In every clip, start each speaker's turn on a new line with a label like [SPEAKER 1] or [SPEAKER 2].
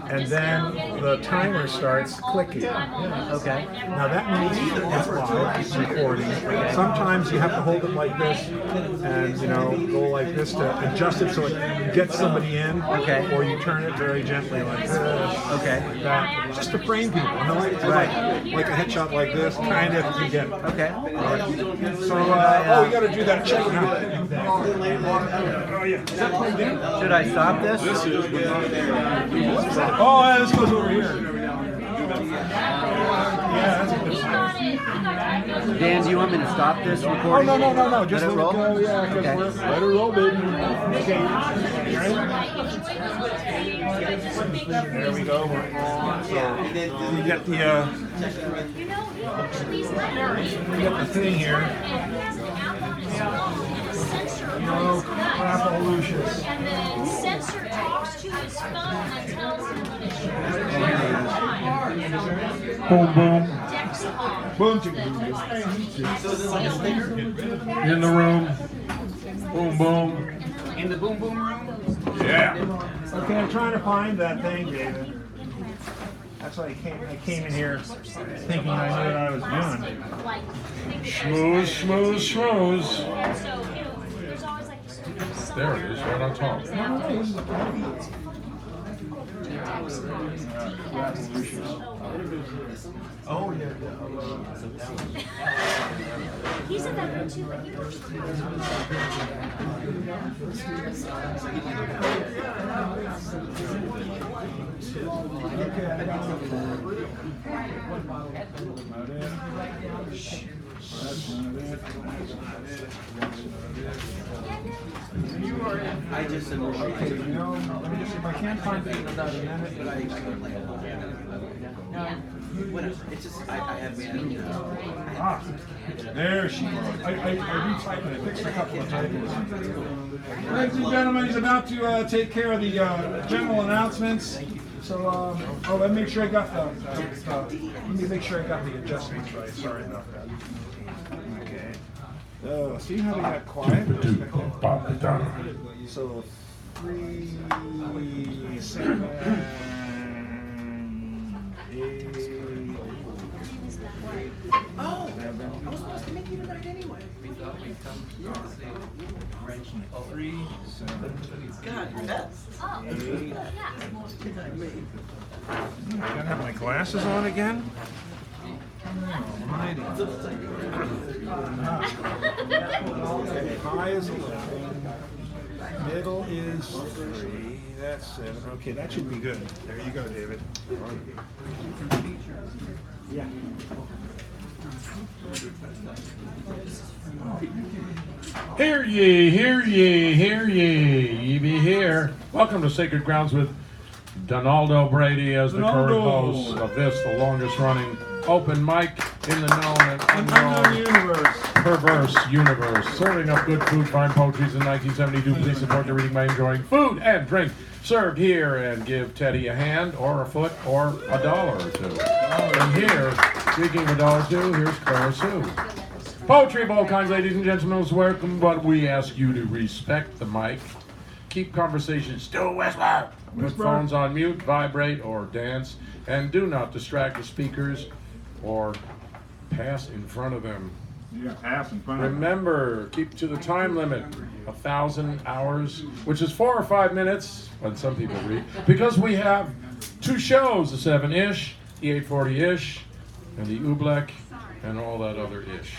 [SPEAKER 1] and then the timer starts clicking.
[SPEAKER 2] Okay.
[SPEAKER 1] Now that means it's live, it's recording. Sometimes you have to hold it like this and, go like this to adjust it so it gets somebody in.
[SPEAKER 2] Okay.
[SPEAKER 1] Or you turn it very gently like this.
[SPEAKER 2] Okay.
[SPEAKER 1] Like that. Just to frame people. It's like a headshot like this, kind of, you get it.
[SPEAKER 2] Okay.
[SPEAKER 1] So, we got to do that check now. Oh, yeah. Is that plugged in?
[SPEAKER 2] Should I stop this?
[SPEAKER 1] This is. Oh, yeah, this goes over here. Yeah, that's good.
[SPEAKER 2] Dan, do you want me to stop this
[SPEAKER 1] Oh,
[SPEAKER 2] recording?
[SPEAKER 1] no. Just
[SPEAKER 2] let it roll.
[SPEAKER 1] Go, yeah,
[SPEAKER 2] Okay.
[SPEAKER 1] let it roll, baby. Okay. There we go. We're on. So you get the thing here. No crap, Lucius.
[SPEAKER 3] And the sensor talks to his phone and tells him when it's
[SPEAKER 1] Boom, boom. Boom. In the room. Boom, boom.
[SPEAKER 4] In the boom boom room?
[SPEAKER 1] Yeah. Okay, I'm trying to find that thing, David. That's why I came in here thinking I knew what I was doing. Schmooze, schmooze, schmooze.
[SPEAKER 5] There it is, right on top.
[SPEAKER 1] Oh, yeah.
[SPEAKER 3] He's in that room too, but
[SPEAKER 2] I just said,
[SPEAKER 1] Okay, let me just see if I can't find it in about a minute.
[SPEAKER 2] it's just, I have been,
[SPEAKER 1] Ah, there she is. I retyped it. I fixed a couple of typos. Ladies and gentlemen, he's about to take care of the general announcements. So, let me make sure I got the adjustments right. Sorry about that. Okay. See how they got quiet? So 3, 7, 8.
[SPEAKER 4] Oh, I was supposed to make you that anyway.
[SPEAKER 1] 3, 7,
[SPEAKER 4] God, yes.
[SPEAKER 1] 8. I gotta have my glasses on again. Almighty. Okay, high is 11. Middle is 3. That's 7. Okay, that should be good. There you go, David. Yeah.
[SPEAKER 5] Hear ye, hear ye, hear ye, ye be here. Welcome to Sacred Grounds with Donaldo Brady as the current host of this, the longest running open mic in the known and unknown
[SPEAKER 1] universe.
[SPEAKER 5] Perverse universe. Serving up good food, fine poetry in 1972. Please support the reading by enjoying food and drink served here, and give Teddy a hand or a foot or $1 or $2. And here, speaking of $1 or $2, here's Clara Sue. Poetry of all kinds, ladies and gentlemen, is welcome, but we ask you to respect the mic. Keep conversations to a whisper. Put phones on mute, vibrate, or dance, and do not distract the speakers or pass in front of them.
[SPEAKER 1] Yeah, pass in front of them.
[SPEAKER 5] Remember, keep to the time limit, 1,000 hours, which is 4 or 5 minutes, when some people read, because we have 2 shows, the 7-ish, the 840-ish, and the Oobleck, and all that other ish.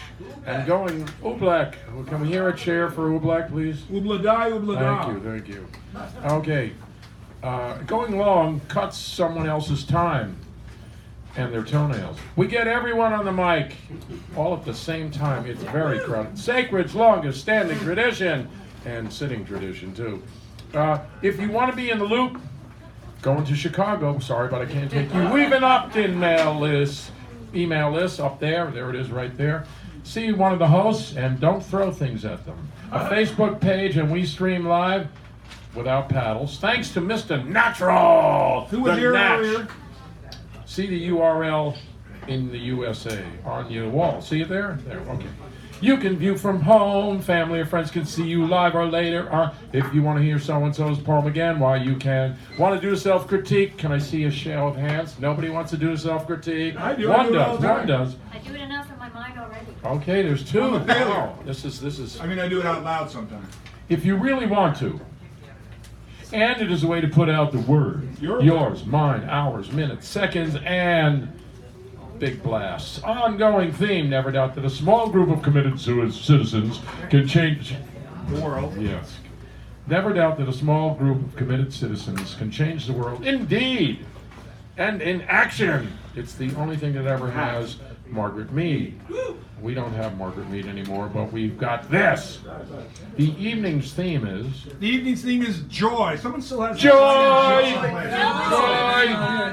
[SPEAKER 5] And going, Oobleck, can we hear a chair for Oobleck, please?
[SPEAKER 1] Oobla die, oobla da.
[SPEAKER 5] Thank you. Okay. Going long cuts someone else's time and their toenails. We get everyone on the mic all at the same time. It's very crowded. Sacred's longest standing tradition, and sitting tradition too. If you want to be in the loop, going to Chicago. Sorry, but I can't take you. We've an opt-in email list up there. There it is right there. See one of the hosts and don't throw things at them. A Facebook page, and we stream live without paddles. Thanks to Mr. Natural.
[SPEAKER 1] Who was here earlier?
[SPEAKER 5] See the URL in the USA on your wall. See it there? There, okay. You can view from home. Family or friends can see you live or later. Or if you want to hear so-and-so's poem again, why you can. Want to do a self-critique? Can I see a show of hands? Nobody wants to do a self-critique.
[SPEAKER 1] I do.
[SPEAKER 5] One does. One does.
[SPEAKER 3] I do it enough in my mind already.
[SPEAKER 5] Okay, there's two.
[SPEAKER 1] I'm a failure.
[SPEAKER 5] Wow. This is.
[SPEAKER 1] I mean, I do it out loud sometimes.
[SPEAKER 5] If you really want to. And it is a way to put out the word. Yours, mine, ours, minutes, seconds, and big blasts. Ongoing theme. Never doubt that a small group of committed citizens can change
[SPEAKER 1] The world.
[SPEAKER 5] Yes. Never doubt that a small group of committed citizens can change the world. Indeed. And in action. It's the only thing that ever has Margaret Mead. We don't have Margaret Mead anymore, but we've got this. The evening's theme is
[SPEAKER 1] The evening's theme is joy. Someone still has
[SPEAKER 5] Joy!
[SPEAKER 3] Joy!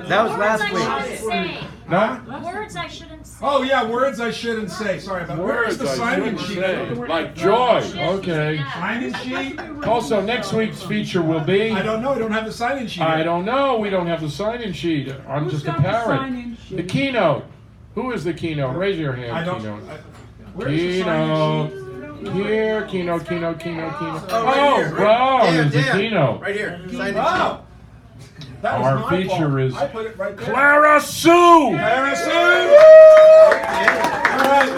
[SPEAKER 2] That was
[SPEAKER 3] Words
[SPEAKER 2] last
[SPEAKER 3] I
[SPEAKER 2] week.
[SPEAKER 3] shouldn't say.
[SPEAKER 5] no
[SPEAKER 3] Words I shouldn't say.
[SPEAKER 1] Oh yeah, words I shouldn't say. Sorry about that. Where is
[SPEAKER 5] words
[SPEAKER 1] the
[SPEAKER 5] I
[SPEAKER 1] sign-in
[SPEAKER 5] shouldn't
[SPEAKER 1] sheet?
[SPEAKER 5] say. Like joy. Okay.
[SPEAKER 1] Sign-in sheet?
[SPEAKER 5] Also, next week's feature will be.
[SPEAKER 1] I don't know. I don't have the sign-in sheet.
[SPEAKER 5] I don't know. We don't have the sign-in sheet. I'm just a parrot. The keynote. Who is the keynote? Raise your hand.
[SPEAKER 1] I don't.
[SPEAKER 5] Keynote.
[SPEAKER 1] Where's the sign-in sheet?
[SPEAKER 5] Keynote. Here. Keynote. Keynote. Keynote. Keynote.
[SPEAKER 2] Oh, right here.
[SPEAKER 5] wow.
[SPEAKER 2] There,
[SPEAKER 5] There's the
[SPEAKER 2] there.
[SPEAKER 5] keynote.
[SPEAKER 2] Right here. Sign
[SPEAKER 1] Oh! That was
[SPEAKER 5] Our
[SPEAKER 1] my
[SPEAKER 5] feature
[SPEAKER 1] fault.
[SPEAKER 5] is
[SPEAKER 1] I put it right there.
[SPEAKER 5] Clara Sue.
[SPEAKER 1] Harrison! All right.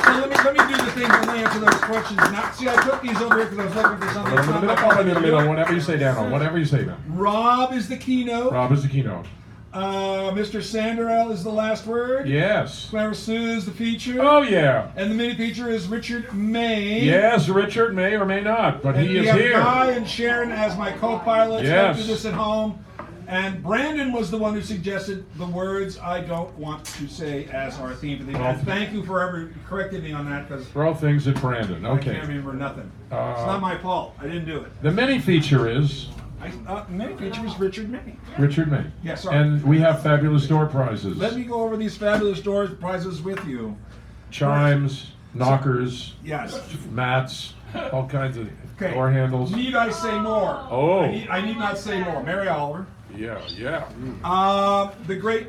[SPEAKER 1] So let me do the thing and answer those questions. Now, see, I took these over here because I was looking for something.
[SPEAKER 5] Whatever you say, Daniel. Whatever you say, man.
[SPEAKER 1] Rob is the keynote.
[SPEAKER 5] Rob is the keynote.
[SPEAKER 1] Mr. Sanderell is the last word.
[SPEAKER 5] Yes.
[SPEAKER 1] Clara Sue is the feature.
[SPEAKER 5] Oh yeah.
[SPEAKER 1] And the mini feature is Richard May.
[SPEAKER 5] Yes, Richard may or may not, but
[SPEAKER 1] And
[SPEAKER 5] he
[SPEAKER 1] we
[SPEAKER 5] is
[SPEAKER 1] have
[SPEAKER 5] here.
[SPEAKER 1] Guy and Sharon as my co-pilots.
[SPEAKER 5] Yes.
[SPEAKER 1] Don't do this at home. And Brandon was the one who suggested the words I don't want to say as our theme for the
[SPEAKER 5] Well,
[SPEAKER 1] event. Thank you for ever correcting me on that because
[SPEAKER 5] Throw things at Brandon.
[SPEAKER 1] I
[SPEAKER 5] Okay.
[SPEAKER 1] can't remember nothing. It's not my fault. I didn't do it.
[SPEAKER 5] The mini feature is
[SPEAKER 1] Many feature is Richard May.
[SPEAKER 5] Richard May.
[SPEAKER 1] Yeah, sorry.
[SPEAKER 5] And we have fabulous door prizes.
[SPEAKER 1] Let me go over these fabulous door prizes with you.
[SPEAKER 5] Chimes, knockers,
[SPEAKER 1] Yes.
[SPEAKER 5] mats, all kinds of
[SPEAKER 1] Okay.
[SPEAKER 5] door handles.
[SPEAKER 1] Need I say more?
[SPEAKER 5] Oh.
[SPEAKER 1] I need not say more. Mary Oliver.
[SPEAKER 5] Yeah, yeah.
[SPEAKER 1] The great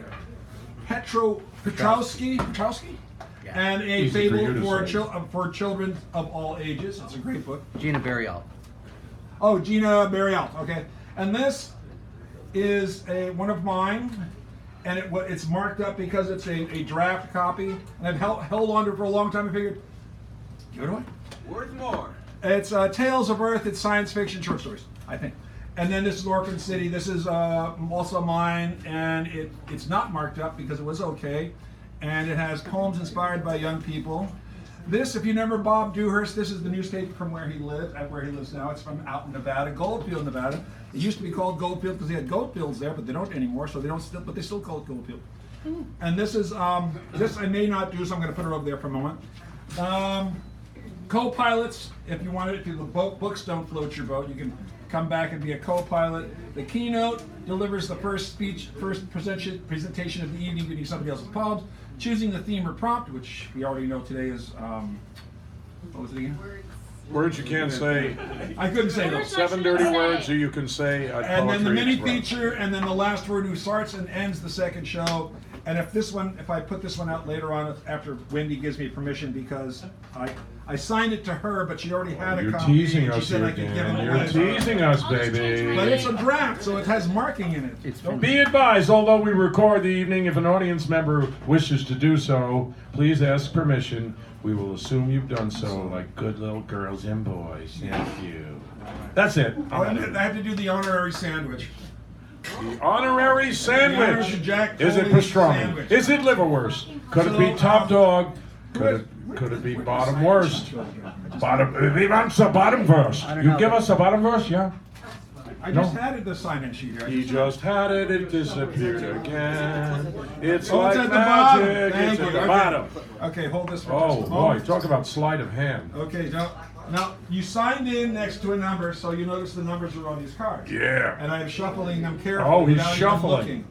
[SPEAKER 1] Petrowski, and a
[SPEAKER 5] Easy for you
[SPEAKER 1] fable
[SPEAKER 5] to say.
[SPEAKER 1] for children of all ages. It's a great book.
[SPEAKER 2] Gina Burial.
[SPEAKER 1] Oh, Gina Burial. Okay, and this is one of mine, and it's marked up because it's a draft copy, and I've held on to it for a long time. I figured, give it away.
[SPEAKER 4] Worth more.
[SPEAKER 1] It's Tales of Earth. It's science fiction short stories, I think. And then this is Orphan City. This is also mine, and it's not marked up because it was okay. And it has poems inspired by young people. This, if you remember Bob Dewhurst, this is the newspaper from where he lives now. It's from out in Nevada, Goldfield, Nevada. It used to be called Goldfield because they had goat fields there, but they don't anymore. So but they still call it Goldfield. And this is this I may not do, so I'm going to put it over there for a moment. Co-pilots, if you want it, if the books don't float your boat, you can come back and be a co-pilot. The keynote delivers the first presentation of the evening, reading somebody else's poems. Choosing the theme or prompt, which we already know today is, what was it again?
[SPEAKER 5] Words you can't say.
[SPEAKER 1] I couldn't say those.
[SPEAKER 5] 7 dirty words you can say at
[SPEAKER 1] And then the
[SPEAKER 5] Poetry
[SPEAKER 1] mini
[SPEAKER 5] Express.
[SPEAKER 1] feature, and then the last word who starts and ends the second show. And if I put this one out later on, after Wendy gives me permission, because I signed it to her, but she already had a
[SPEAKER 5] You're
[SPEAKER 1] copy.
[SPEAKER 5] teasing
[SPEAKER 1] and she
[SPEAKER 5] us
[SPEAKER 1] said
[SPEAKER 5] here,
[SPEAKER 1] I could give
[SPEAKER 5] Dan.
[SPEAKER 1] it
[SPEAKER 5] You're
[SPEAKER 1] away.
[SPEAKER 5] teasing us,
[SPEAKER 3] I'll just change
[SPEAKER 5] baby.
[SPEAKER 3] my
[SPEAKER 1] But it's a draft, so it has marking in it. Don't
[SPEAKER 5] Be advised, although we record the evening, if an audience member wishes to do so, please ask permission. We will assume you've done so like good little girls and boys. Thank you. That's it.
[SPEAKER 1] Oh, and I have to do the honorary sandwich.
[SPEAKER 5] The honorary
[SPEAKER 1] The honor
[SPEAKER 5] sandwich.
[SPEAKER 1] to Jack
[SPEAKER 5] Is it
[SPEAKER 1] Foley's
[SPEAKER 5] pastrami?
[SPEAKER 1] sandwich.
[SPEAKER 5] Is it liverwurst? Could it be
[SPEAKER 1] So,
[SPEAKER 5] top dog? Could it be bottom worst? Bottom worst.
[SPEAKER 2] I don't
[SPEAKER 5] You
[SPEAKER 2] know.
[SPEAKER 5] give us a bottom worst, yeah?
[SPEAKER 1] I just
[SPEAKER 5] No.
[SPEAKER 1] had it, the sign-in sheet here.
[SPEAKER 5] He just had it, it disappeared again. It's
[SPEAKER 1] Oh,
[SPEAKER 5] like
[SPEAKER 1] it's at the bottom.
[SPEAKER 5] magic,
[SPEAKER 1] Thank
[SPEAKER 5] it's
[SPEAKER 1] you.
[SPEAKER 5] at the
[SPEAKER 1] Okay.
[SPEAKER 5] bottom.
[SPEAKER 1] Okay, hold this for
[SPEAKER 5] Oh
[SPEAKER 1] just a
[SPEAKER 5] boy,
[SPEAKER 1] moment.
[SPEAKER 5] talk about sleight of hand.
[SPEAKER 1] Okay, now you signed in next to a number, so you notice the numbers are on these cards.
[SPEAKER 5] Yeah.
[SPEAKER 1] And I'm shuffling them carefully.
[SPEAKER 5] Oh, he's
[SPEAKER 1] without even
[SPEAKER 5] shuffling.
[SPEAKER 1] looking.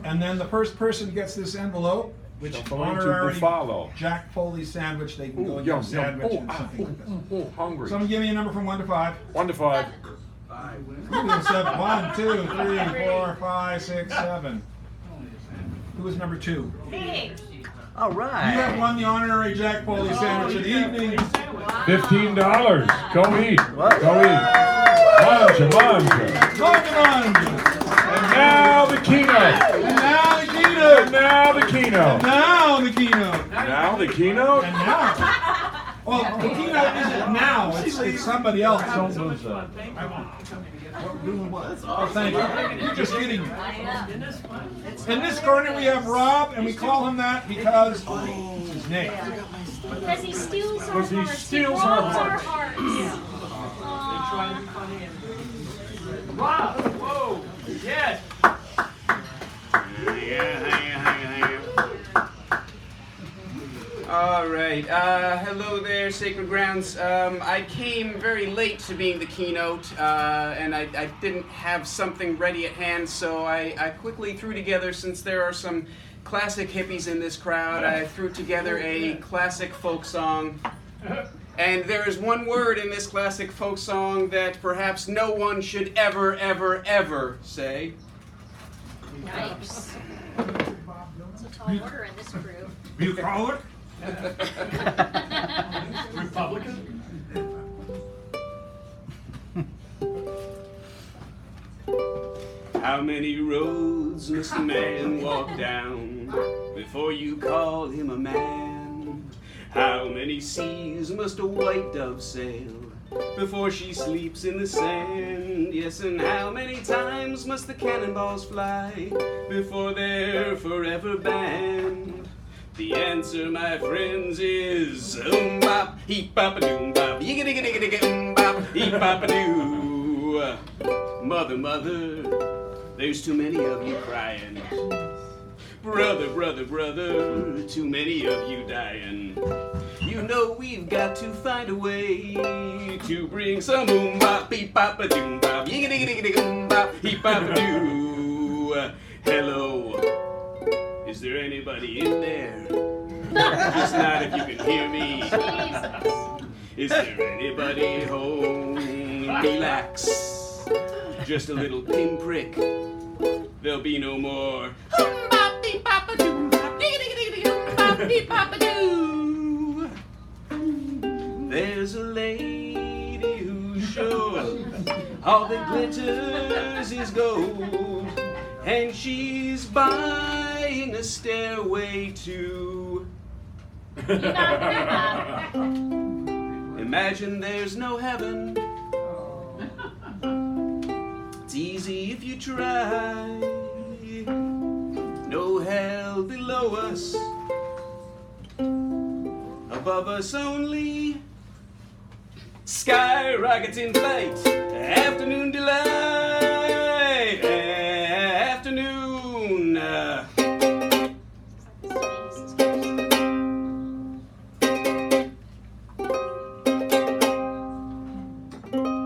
[SPEAKER 1] And then the first person gets this envelope, which
[SPEAKER 5] Shuffling to
[SPEAKER 1] honorary
[SPEAKER 5] Buffalo.
[SPEAKER 1] Jack Foley sandwich. They can go
[SPEAKER 5] Ooh,
[SPEAKER 1] and get
[SPEAKER 5] yum,
[SPEAKER 1] a
[SPEAKER 5] yum.
[SPEAKER 1] sandwich
[SPEAKER 5] Oh,
[SPEAKER 1] and something like this.
[SPEAKER 5] hungry.
[SPEAKER 1] Someone give me a number from 1 to 5.
[SPEAKER 5] 1 to 5.
[SPEAKER 1] Give me a 7. 1, 2, 3, 4, 5, 6, 7. Who was number 2?
[SPEAKER 3] Hey,
[SPEAKER 2] All
[SPEAKER 1] You
[SPEAKER 2] right.
[SPEAKER 1] have won the honorary Jack Pauly sandwich of the evening.
[SPEAKER 5] $15. Go eat.
[SPEAKER 2] What?
[SPEAKER 5] Go eat. Manja, manja.
[SPEAKER 1] Welcome on.
[SPEAKER 5] And now the keynote.
[SPEAKER 1] And now the keynote.
[SPEAKER 5] And now the keynote.
[SPEAKER 1] Now the keynote.
[SPEAKER 5] Now the keynote?
[SPEAKER 1] And now. Well, the keynote isn't now. It's somebody else.
[SPEAKER 5] Don't lose that.
[SPEAKER 1] Oh, thank you. You're just kidding me. In this corner we have Rob, and we call him that because his name.
[SPEAKER 3] Because he steals our
[SPEAKER 5] Because he
[SPEAKER 3] hearts.
[SPEAKER 5] steals
[SPEAKER 3] he
[SPEAKER 5] our
[SPEAKER 3] robs our
[SPEAKER 5] hearts.
[SPEAKER 3] hearts.
[SPEAKER 4] Wow. Whoa. Yes. All right. Hello there, Sacred Grounds. I came very late to being the keynote, and I didn't have something ready at hand, so I quickly threw together, since there are some classic hippies in this crowd, I threw together a classic folk song. And there is one word in this classic folk song that perhaps no one should ever, ever, ever say.
[SPEAKER 3] Yikes. It's a tall order in this crew.
[SPEAKER 1] Bucolic?
[SPEAKER 4] Republican? How many roads must a man walk down before you call him a man? How many seas must a white dove sail before she sleeps in the sand? Yes, and how many times must the cannonballs fly before they're forever banned? The answer, my friends, is bop, heap bop a doom bop, yigga digga digga digga bop, heap bop a doo. Mother, mother, there's too many of you crying. Brother, brother, brother, too many of you dying. You know we've got to find a way to bring some boom bop, beep bop a doom bop, yigga digga digga digga bop, heap bop a doo. Hello, is there anybody in there? Just not if you can hear me.
[SPEAKER 3] Jesus.
[SPEAKER 4] Is there anybody home? Relax. Just a little pinprick. There'll be no more. There's a lady who's sure all that glitters is gold, and she's buying a stairway to. Imagine there's no heaven. It's easy if you try. No hell below us. Above us only. Sky rockets in flight. Afternoon delight. Afternoon.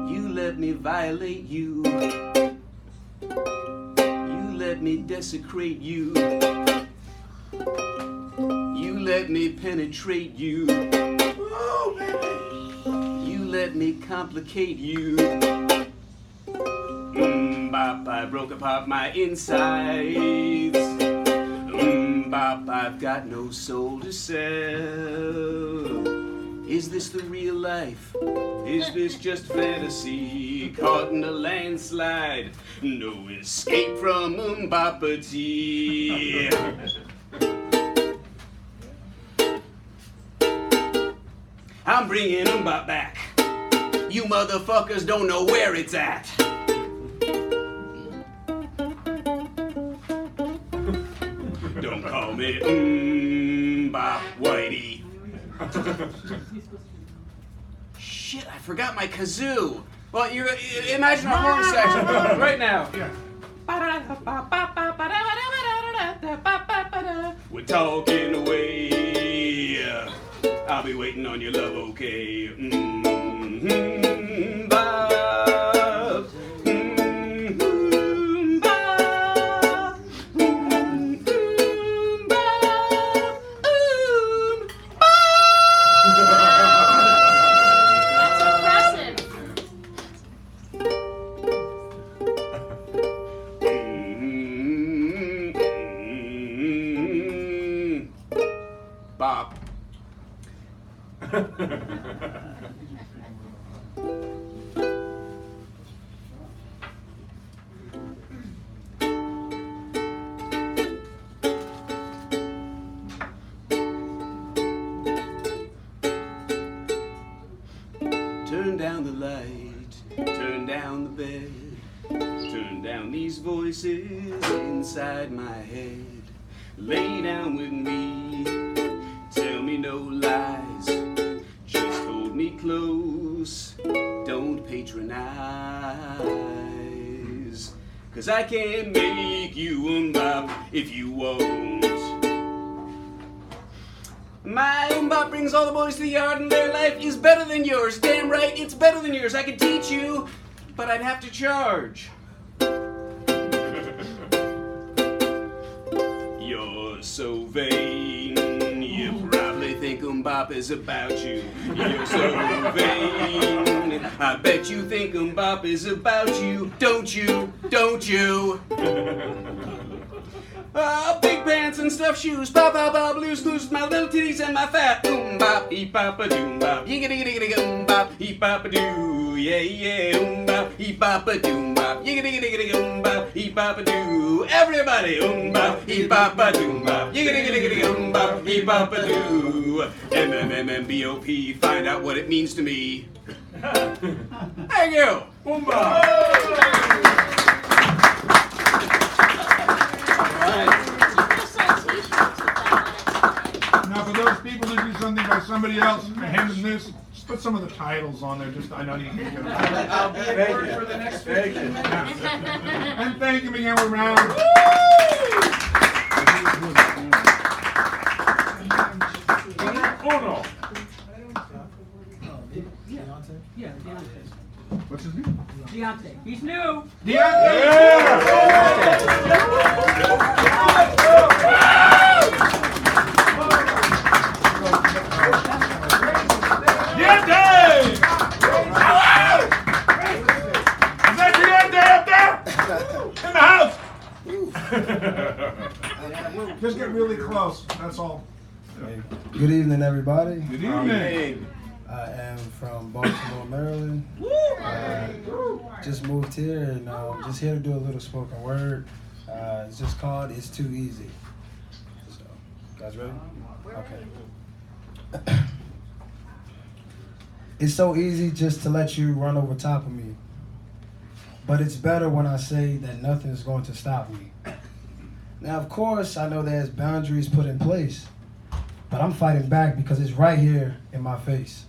[SPEAKER 4] You let me violate you. You let me desecrate you. You let me penetrate you. You let me complicate you. Bop, I broke apart my insides. Bop, I've got no soul to sell. Is this the real life? Is this just fantasy? Caught in a landslide. No escape from Mbapati. I'm bringing Mbap back. You motherfuckers don't know where it's at. Don't call me Mbap Whitey. Shit, I forgot my kazoo. Well, you imagine a horn section right now. We're talking away. I'll be waiting on your love, okay? Bob. Bob.
[SPEAKER 3] That's impressive.
[SPEAKER 4] Turn down the light, turn down the bed, turn down these voices inside my head. Lay down with me, tell me no lies, just hold me close, don't patronize. 'Cause I can't make you bop if you won't. My bop brings all the boys to the yard and their life is better than yours. Damn right, it's better than yours. I could teach you, but I'd have to charge. You're so vain, you probably think bop is about you. You're so vain, I bet you think bop is about you. Don't you, don't you? Big pants and stuffed shoes, pop, pop, pop, blues, blues, my little titties and my fat bop, eep, pop, a doom, bop, yiggity, yiggity, yiggity, bop, eep, pop, a doo, yeah, yeah, bop, eep, pop, a doom, bop, yiggity, yiggity, yiggity, bop, eep, pop, a doo, everybody, bop, eep, pop, a doom, bop, yiggity, yiggity, yiggity, bop, eep, pop, a doo, MMMBOP, find out what it means to me. Thank you.
[SPEAKER 1] Now, for those people that do something by somebody else and hand them this, just put some of the titles on there. Just I know you can get them.
[SPEAKER 2] I'll be at work for the next week.
[SPEAKER 1] And thank him again. We're round.
[SPEAKER 5] Uno.
[SPEAKER 6] Yeah, Deontay.
[SPEAKER 1] What's his name?
[SPEAKER 6] Deontay. He's new.
[SPEAKER 1] Just get really close. That's all.
[SPEAKER 7] Good evening, everybody.
[SPEAKER 1] Good evening.
[SPEAKER 7] I am from Baltimore, Maryland. Just moved here and just here to do a little spoken word. It's just called "It's Too Easy." So, guys ready? Okay. It's so easy just to let you run over top of me. But it's better when I say that nothing is going to stop me. Now, of course, I know there's boundaries put in place, but I'm fighting back because it's right here in my face.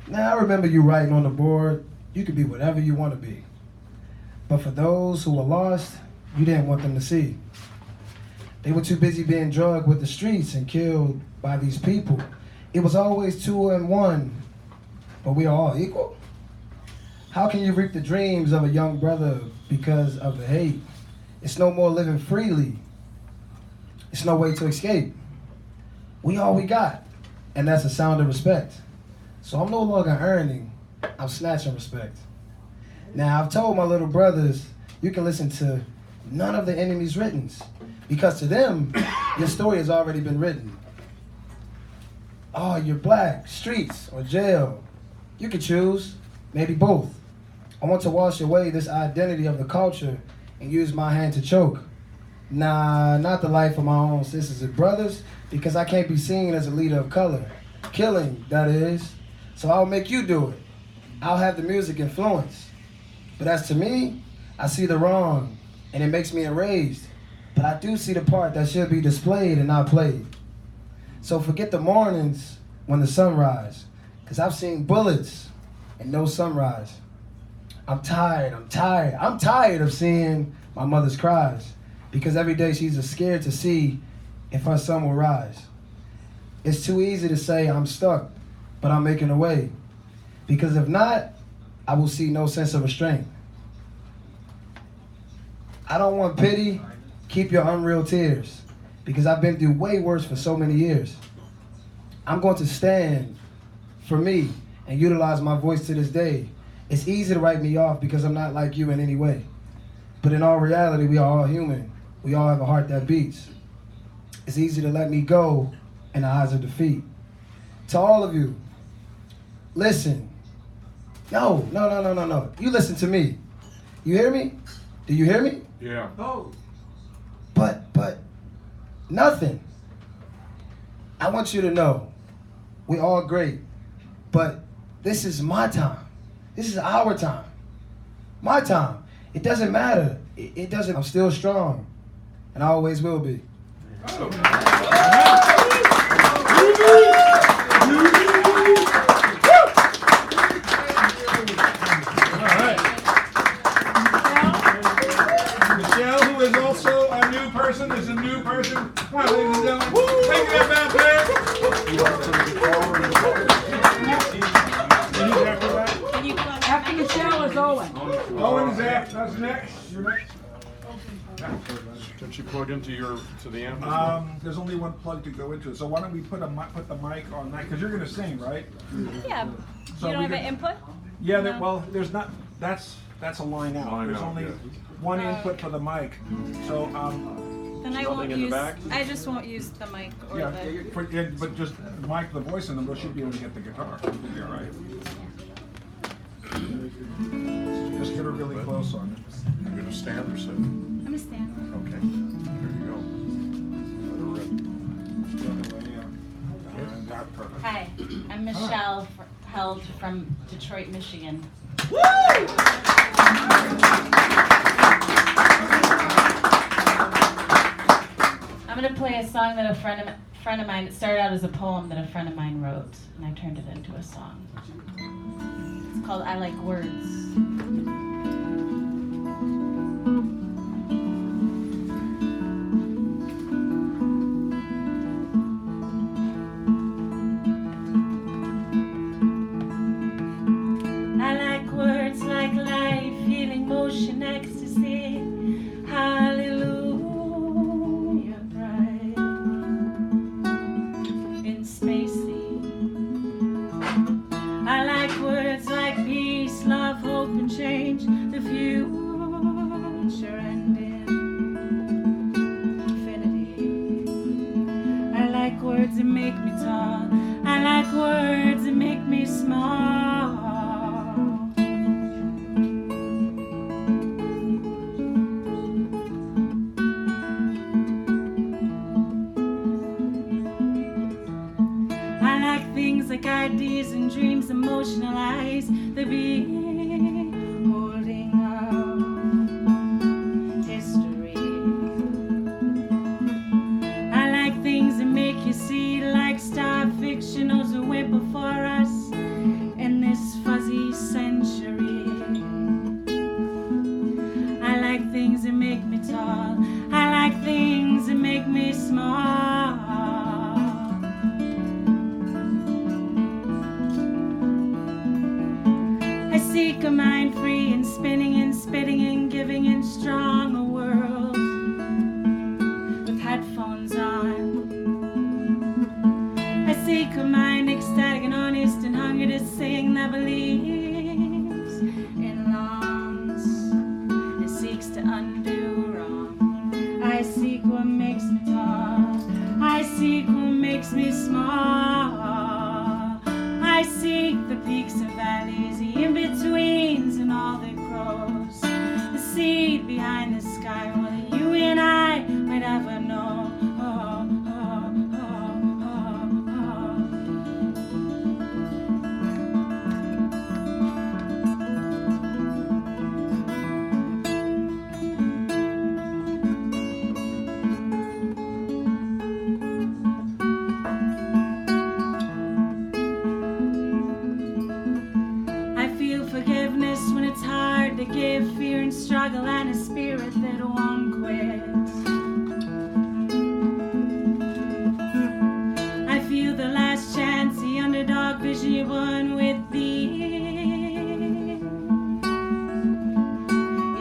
[SPEAKER 7] Now, I remember you writing on the board, you could be whatever you want to be. But for those who were lost, you didn't want them to see. They were too busy being drugged with the streets and killed by these people. It was always 2 and 1, but we are all equal. How can you reap the dreams of a young brother because of the hate? It's no more living freely. It's no way to escape. We all we got, and that's a sound of respect. So I'm no longer earning, I'm snatching respect. Now I've told my little brothers, you can listen to none of the enemy's writtens, because to them, your story has already been written. Oh, you're black, streets, or jail. You can choose, maybe both. I want to wash away this identity of the culture and use my hand to choke. Nah, not the life of my own sisters and brothers, because I can't be seen as a leader of color. Killing, that is. So I'll make you do it. I'll have the music influence. But as to me, I see the wrong, and it makes me enraged. But I do see the part that should be displayed and not played. So forget the mornings when the sun rise, because I've seen bullets and no sunrise. I'm tired of seeing my mother's cries, because every day she's scared to see if her son will rise. It's too easy to say I'm stuck, but I'm making a way, because if not, I will see no sense of restraint. I don't want pity, keep your unreal tears, because I've been through way worse for so many years. I'm going to stand for me and utilize my voice to this day. It's easy to write me off because I'm not like you in any way. But in all reality, we are all human. We all have a heart that beats. It's easy to let me go in the eyes of defeat. To all of you, Listen. No. You listen to me. You hear me? Do you hear me?
[SPEAKER 5] Yeah.
[SPEAKER 1] Oh.
[SPEAKER 7] But nothing. I want you to know, we all great, but this is my time. This is our time. My time. It doesn't matter. It doesn't. I'm still strong, and I always will be.
[SPEAKER 1] Michelle, who is also a new person, is a new person. Come on, ladies and gentlemen. Take it up out there. And who's after that?
[SPEAKER 6] After Michelle is Owen.
[SPEAKER 1] Owen is after. That's next. You're next.
[SPEAKER 5] Can she plug into the amp?
[SPEAKER 1] There's only one plug to go into it. So why don't we put the mic on that? Because you're going to sing, right?
[SPEAKER 3] Yeah.
[SPEAKER 1] So
[SPEAKER 3] You don't
[SPEAKER 1] we
[SPEAKER 3] have an input?
[SPEAKER 1] Yeah.
[SPEAKER 3] No.
[SPEAKER 1] Well, there's not. That's a line out.
[SPEAKER 5] Line
[SPEAKER 1] There's
[SPEAKER 5] out,
[SPEAKER 1] only
[SPEAKER 5] yeah.
[SPEAKER 1] one input for the mic. So
[SPEAKER 3] Then I won't use. I just won't use the mic or
[SPEAKER 1] yeah,
[SPEAKER 3] the.
[SPEAKER 1] but just mic the voice in them. They should be able to get the guitar. You'll be all right. Just get her really close on it.
[SPEAKER 5] You gonna stand or sit?
[SPEAKER 3] I'm gonna stand.
[SPEAKER 5] Okay. There you go. Let her rip.
[SPEAKER 1] And that's perfect.
[SPEAKER 8] Hi, I'm Michelle, held from Detroit, Michigan. I'm gonna play a song that a friend of mine. It started out as a poem that a friend of mine wrote, and I turned it into a song. It's called "I Like Words." I like words like life, healing, motion, ecstasy. Hallelujah, bright and spacey. I like words like peace, love, hope, and change. The future and infinity. I like words that make me tall. I like words that make me small. I like things like ideas and dreams, emotional eyes, the beholding of history. I like things that make you see, like star fictionals that went before us in this fuzzy century. I like things that make me tall. I like things that make me small. I seek a mind free and spinning and spitting and giving and strong, a world with headphones on. I seek a mind ecstatic and honest and hungry to sing, that believes in longs and seeks to undo wrong. I seek what makes me tall. I seek what makes me small. I seek the peaks and valleys, the in-betweens and all that grows. The seed behind the sky, more than you and I might ever know. I feel forgiveness when it's hard to give, fear and struggle and a spirit that won't quit. I feel the last chance, the underdog vision you won with the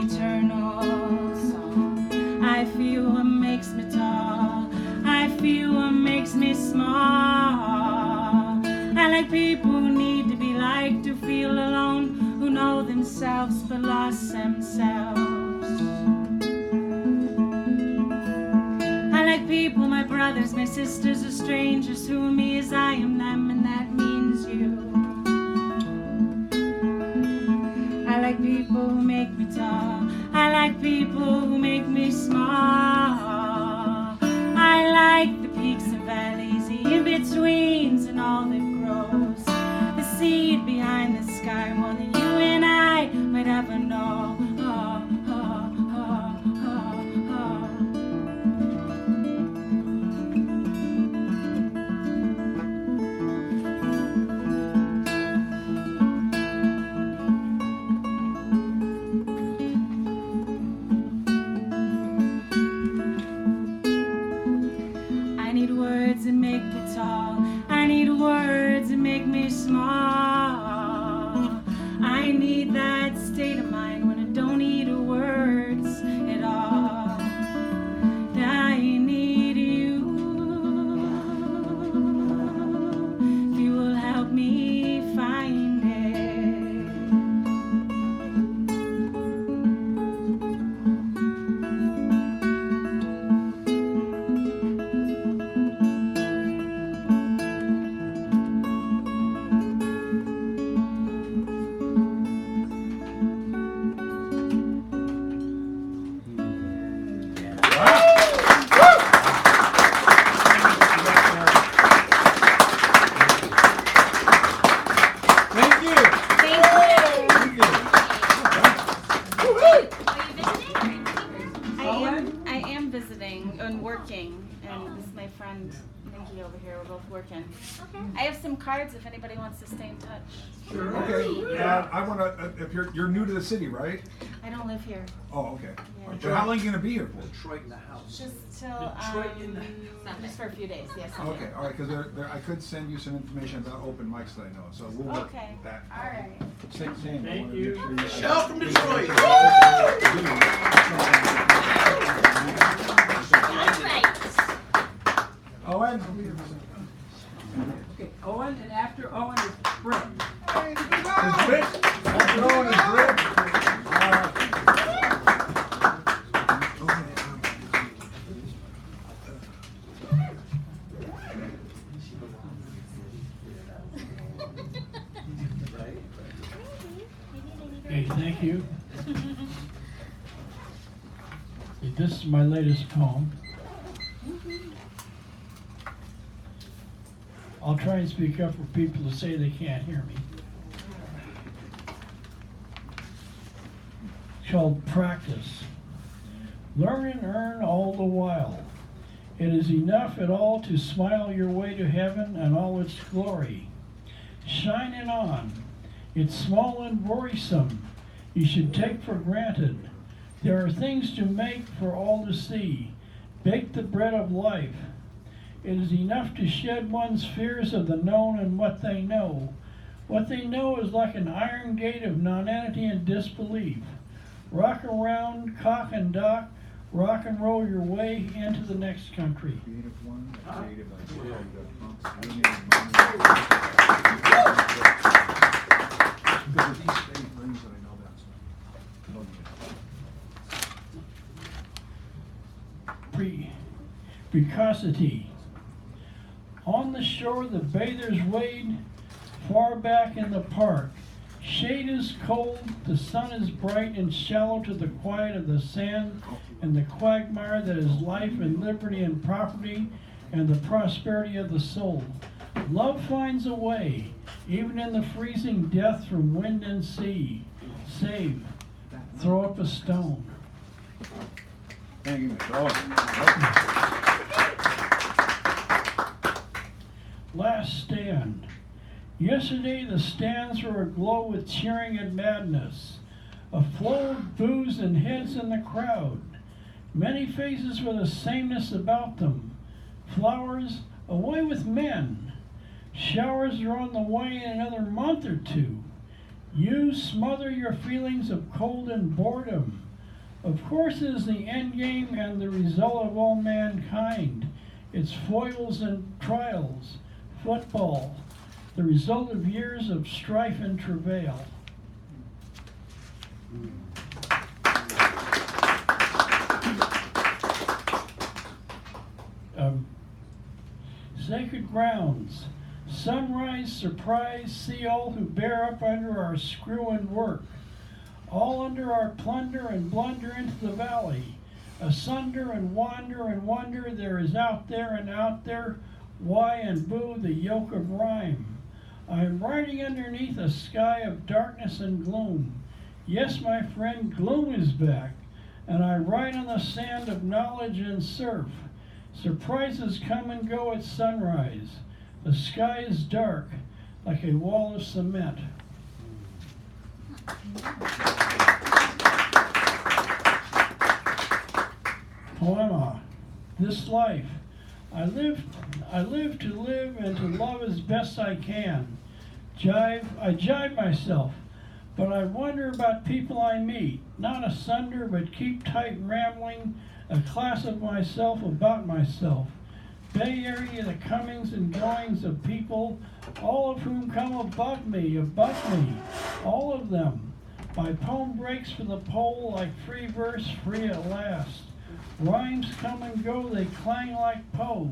[SPEAKER 8] eternal song. I feel what makes me tall. I feel what makes me small. I like people who need to be liked, who feel alone, who know themselves but lost themselves. I like people, my brothers, my sisters, or strangers, who are me as I am them, and that means you. people who make me tall. I like people who make me small. I like the peaks and valleys, the in-betweens and all that grows. The seed behind the sky more than you and I might ever know. I need words that make me tall. I need words that make me small. I need that state of mind when I don't need words at all. I need you. If you will help me find it.
[SPEAKER 1] Thank you.
[SPEAKER 3] Thank you.
[SPEAKER 8] I am visiting and working, and this is my friend Nikki over here. We're both working.
[SPEAKER 3] Okay.
[SPEAKER 8] I have some cards if anybody wants to stay in touch.
[SPEAKER 1] Okay. I want to. If you're new to the city, right?
[SPEAKER 8] I don't live here.
[SPEAKER 1] Oh, okay.
[SPEAKER 8] Yeah.
[SPEAKER 1] So how long are you gonna be here for?
[SPEAKER 2] Detroit in the house.
[SPEAKER 8] Just till just for a few days. Yes.
[SPEAKER 1] Okay, all right, because I could send you some information about open mics that I know, so we'll work
[SPEAKER 8] Okay.
[SPEAKER 1] that.
[SPEAKER 8] All right.
[SPEAKER 1] Thank you.
[SPEAKER 2] Michelle from Detroit.
[SPEAKER 3] All right.
[SPEAKER 1] Owen?
[SPEAKER 6] Okay, Owen, and after Owen is Brett.
[SPEAKER 1] Is Rick? After Owen is Rick.
[SPEAKER 9] Okay, thank you. This is my latest poem. I'll try and speak up for people who say they can't hear me. It's called Practice. Learn and earn all the while. It is enough at all to smile your way to heaven and all its glory. Shine it on. It's small and worrisome. You should take for granted. There are things to make for all to see. Bake the bread of life. It is enough to shed one's fears of the known and what they know. What they know is like an iron gate of nonentity and disbelief. Rock around, cock and dock, rock and roll your way into the next country. Precocity. On the shore the bathers wade far back in the park. Shade is cold, the sun is bright and shallow to the quiet of the sand and the quagmire that is life and liberty and property and the prosperity of the soul. Love finds a way, even in the freezing death from wind and sea. Save, throw up a stone.
[SPEAKER 1] Thank you, Michelle.
[SPEAKER 9] Last stand. Yesterday the stands were aglow with cheering and madness. A flow of booze and heads in the crowd. Many faces with a sameness about them. Flowers, away with men. Showers are on the way in another month or two. You smother your feelings of cold and boredom. Of course it is the end game and the result of all mankind. Its foibles and trials. Football, the result of years of strife and travail. Sacred grounds, sunrise, surprise, see all who bear up under our screw and work. all under our plunder and blunder into the valley. Asunder and wonder, there is out there and out there, why and boo the yoke of rhyme. I am riding underneath a sky of darkness and gloom. Yes, my friend, gloom is back, and I ride on the sand of knowledge and surf. Surprises come and go at sunrise. The sky is dark, like a wall of cement. Poema. This life. I live to live and to love as best I can. I jive myself, but I wonder about people I meet. Not asunder, but keep tight rambling, a class of myself about myself. Bay Area, the comings and goings of people, all of whom come above me, all of them. My poem breaks for the pole like free verse, free at last. Rhymes come and go, they clang like Poe,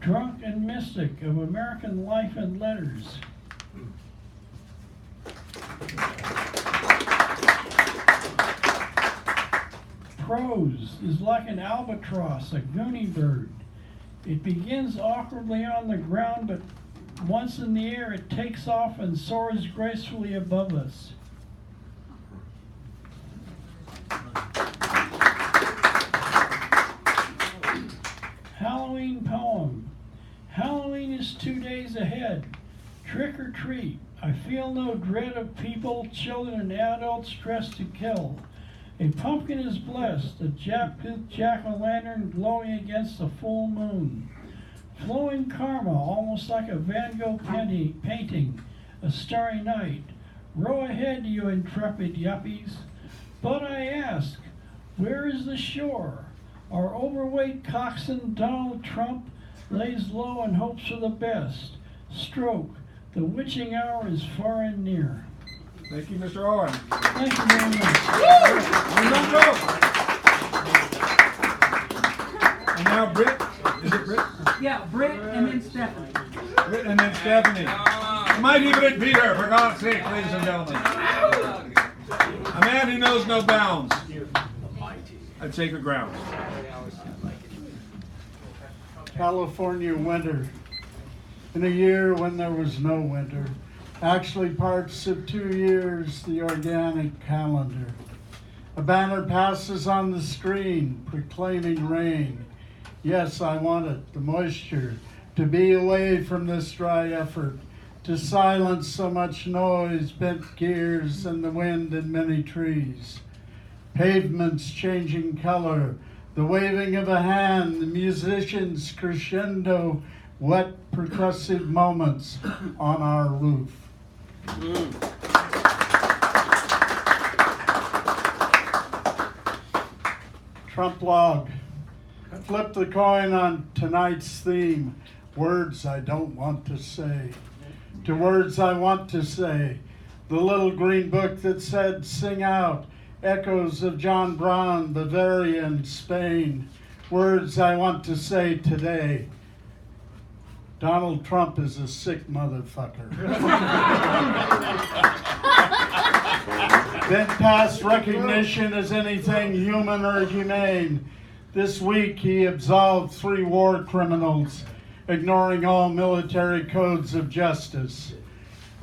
[SPEAKER 9] drunk and mystic of American life and letters. Prose is like an albatross, a goony bird. It begins awkwardly on the ground, but once in the air it takes off and soars gracefully above us. Halloween poem. Halloween is 2 days ahead. Trick or treat. I feel no dread of people, children, and adults dressed to kill. A pumpkin is blessed, a jack-o'-lantern glowing against the full moon. Flowing karma, almost like a Van Gogh painting, a starry night. Row ahead, you intrepid yuppies. But I ask, where is the shore? Our overweight coxswain Donald Trump lays low and hopes for the best. Stroke, the witching hour is far and near.
[SPEAKER 1] Thank you, Mr. Owen.
[SPEAKER 9] Thank you very much.
[SPEAKER 1] And now Britt. Is it Britt?
[SPEAKER 6] Yeah, Britt and then Stephanie.
[SPEAKER 1] Britt and then Stephanie. You might even beat her, for God's sake, ladies and gentlemen. A man who knows no bounds. I'd sacred ground.
[SPEAKER 10] California winter. In a year when there was no winter. Actually parts of 2 years, the organic calendar. A banner passes on the screen, proclaiming rain. Yes, I want it, the moisture, to be away from this dry effort, to silence so much noise, bent gears, and the wind in many trees. Pavements changing color, the waving of a hand, the musicians crescendo, wet percussive moments on our roof. Trump log. Flip the coin on tonight's theme. Words I don't want to say. To words I want to say. The little green book that said, sing out. Echoes of John Brown, Bavaria, Spain. Words I want to say today. Donald Trump is a sick motherfucker. Been past recognition as anything human or humane. This week he absolved 3 war criminals, ignoring all military codes of justice.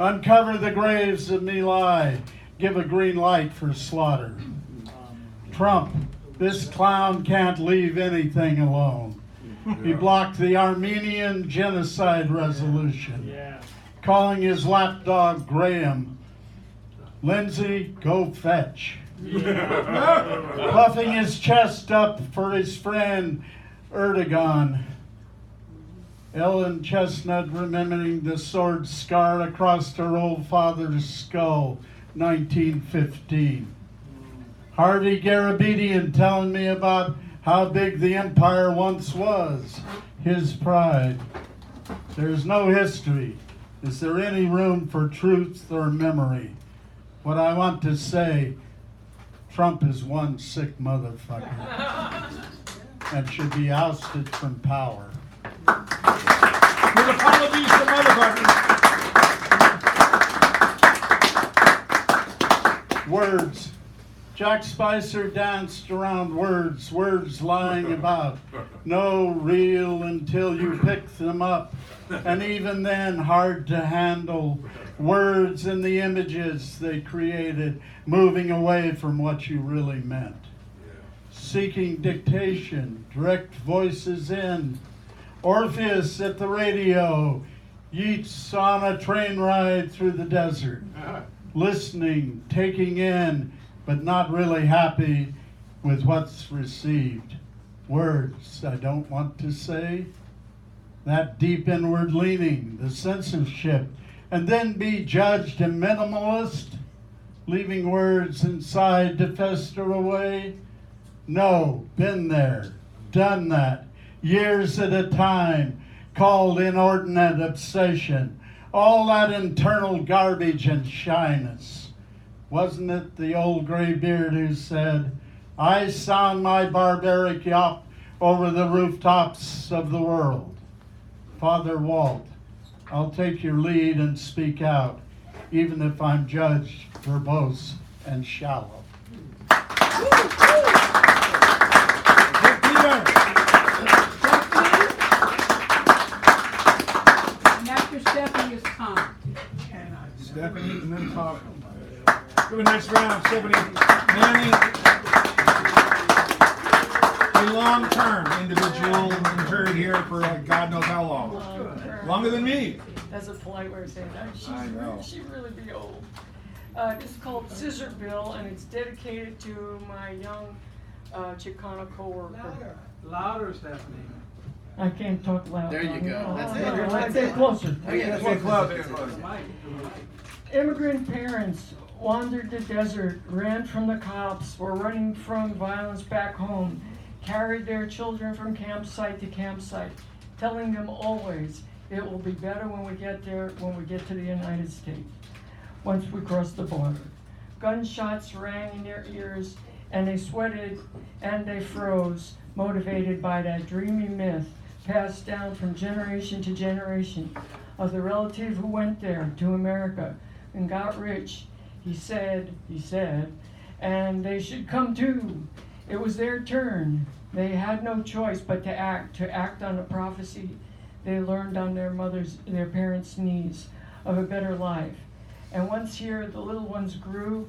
[SPEAKER 10] Uncover the graves of My Lai. Give a green light for slaughter. Trump, this clown can't leave anything alone. He blocked the Armenian genocide resolution, calling his lapdog Graham. Lindsay, go fetch. Puffing his chest up for his friend Erdogan. Ellen Chestnut remembering the sword scar across her old father's skull, 1915. Harvey Garabedian telling me about how big the empire once was, his pride. There's no history. Is there any room for truth or memory? What I want to say, Trump is one sick motherfucker and should be ousted from power.
[SPEAKER 1] With apologies to motherfuckers.
[SPEAKER 10] Words. Jack Spicer danced around words, words lying about, no real until you pick them up, and even then hard to handle. Words and the images they created, moving away from what you really meant. Seeking dictation, direct voices in. Orpheus at the radio, Yeats on a train ride through the desert. Listening, taking in, but not really happy with what's received. Words I don't want to say. That deep inward leaning, the censorship, and then be judged a minimalist, leaving words inside to fester away. No, been there, done that, years at a time, called inordinate obsession. All that internal garbage and shyness. Wasn't it the old graybeard who said, I sound my barbaric yawp over the rooftops of the world? Father Walt, I'll take your lead and speak out, even if I'm judged verbose and shallow.
[SPEAKER 6] And after Stephanie is Tom.
[SPEAKER 1] Stephanie and then Tom. Give a nice round, Stephanie. Manning, a long-term individual interned here for God knows how long. Longer than me.
[SPEAKER 11] That's a polite way of saying that.
[SPEAKER 1] I know.
[SPEAKER 11] She'd really be old. This is called Scissor Bill, and it's dedicated to my young Chicano co-worker.
[SPEAKER 6] Louder, Stephanie.
[SPEAKER 11] I can't talk loud.
[SPEAKER 2] There you go. That's it.
[SPEAKER 11] Let's get closer.
[SPEAKER 1] Stay close.
[SPEAKER 11] Immigrant parents wandered the desert, ran from the cops, were running from violence back home, carried their children from campsite to campsite, telling them always, it will be better when we get there, when we get to the United States, once we cross the border. Gunshots rang in their ears, and they sweated and they froze, motivated by that dreamy myth passed down from generation to generation of the relative who went there to America and got rich. He said, and they should come too. It was their turn. They had no choice but to act on a prophecy they learned on their parents' knees of a better life. And once here, the little ones grew,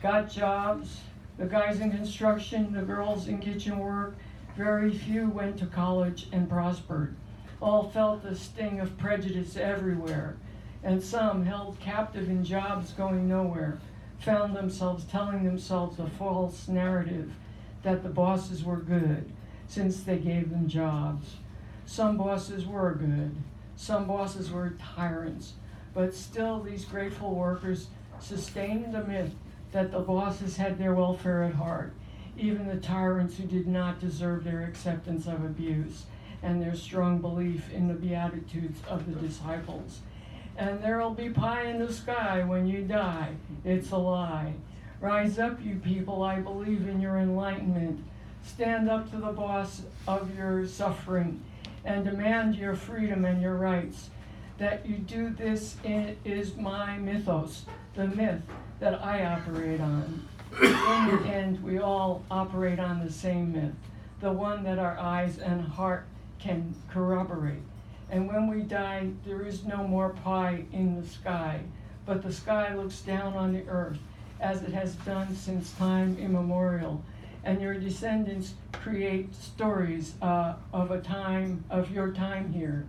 [SPEAKER 11] got jobs, the guys in construction, the girls in kitchen work. Very few went to college and prospered. All felt the sting of prejudice everywhere. And some, held captive in jobs going nowhere, found themselves telling themselves a false narrative that the bosses were good since they gave them jobs. Some bosses were good, some bosses were tyrants, but still these grateful workers sustained the myth that the bosses had their welfare at heart, even the tyrants who did not deserve their acceptance of abuse and their strong belief in the beatitudes of the disciples. And there'll be pie in the sky when you die. It's a lie. Rise up, you people, I believe in your enlightenment. Stand up to the boss of your suffering and demand your freedom and your rights. That you do this is my mythos, the myth that I operate on. In the end, we all operate on the same myth, the one that our eyes and heart can corroborate. And when we die, there is no more pie in the sky, but the sky looks down on the earth, as it has done since time immemorial. And your descendants create stories of your time here.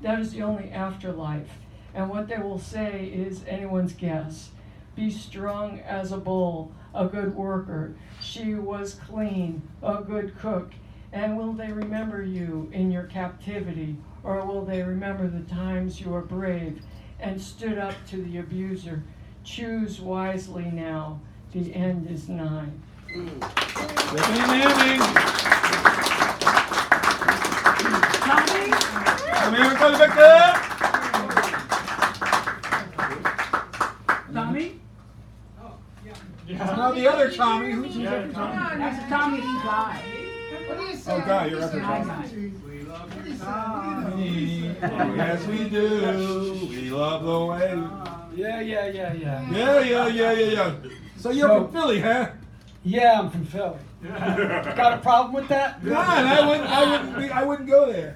[SPEAKER 11] That is the only afterlife. And what they will say is anyone's guess. Be strong as a bull, a good worker. She was clean, a good cook. And will they remember you in your captivity? Or will they remember the times you were brave and stood up to the abuser? Choose wisely now. The end is nigh.
[SPEAKER 1] Manning.
[SPEAKER 6] Tommy?
[SPEAKER 1] Come here, come back
[SPEAKER 6] Tommy?
[SPEAKER 1] Now the other Tommy. Who's the other
[SPEAKER 6] Come
[SPEAKER 1] Tommy?
[SPEAKER 6] on, that's Tommy the guy.
[SPEAKER 1] Oh, Guy, you're up there,
[SPEAKER 6] Guy,
[SPEAKER 1] Tommy.
[SPEAKER 6] guy.
[SPEAKER 1] Yes, we do. We love the way.
[SPEAKER 7] Yeah.
[SPEAKER 1] Yeah. So you're from Philly, huh?
[SPEAKER 12] Yeah, I'm from Philly. Got a problem with that?
[SPEAKER 1] No, I wouldn't go there.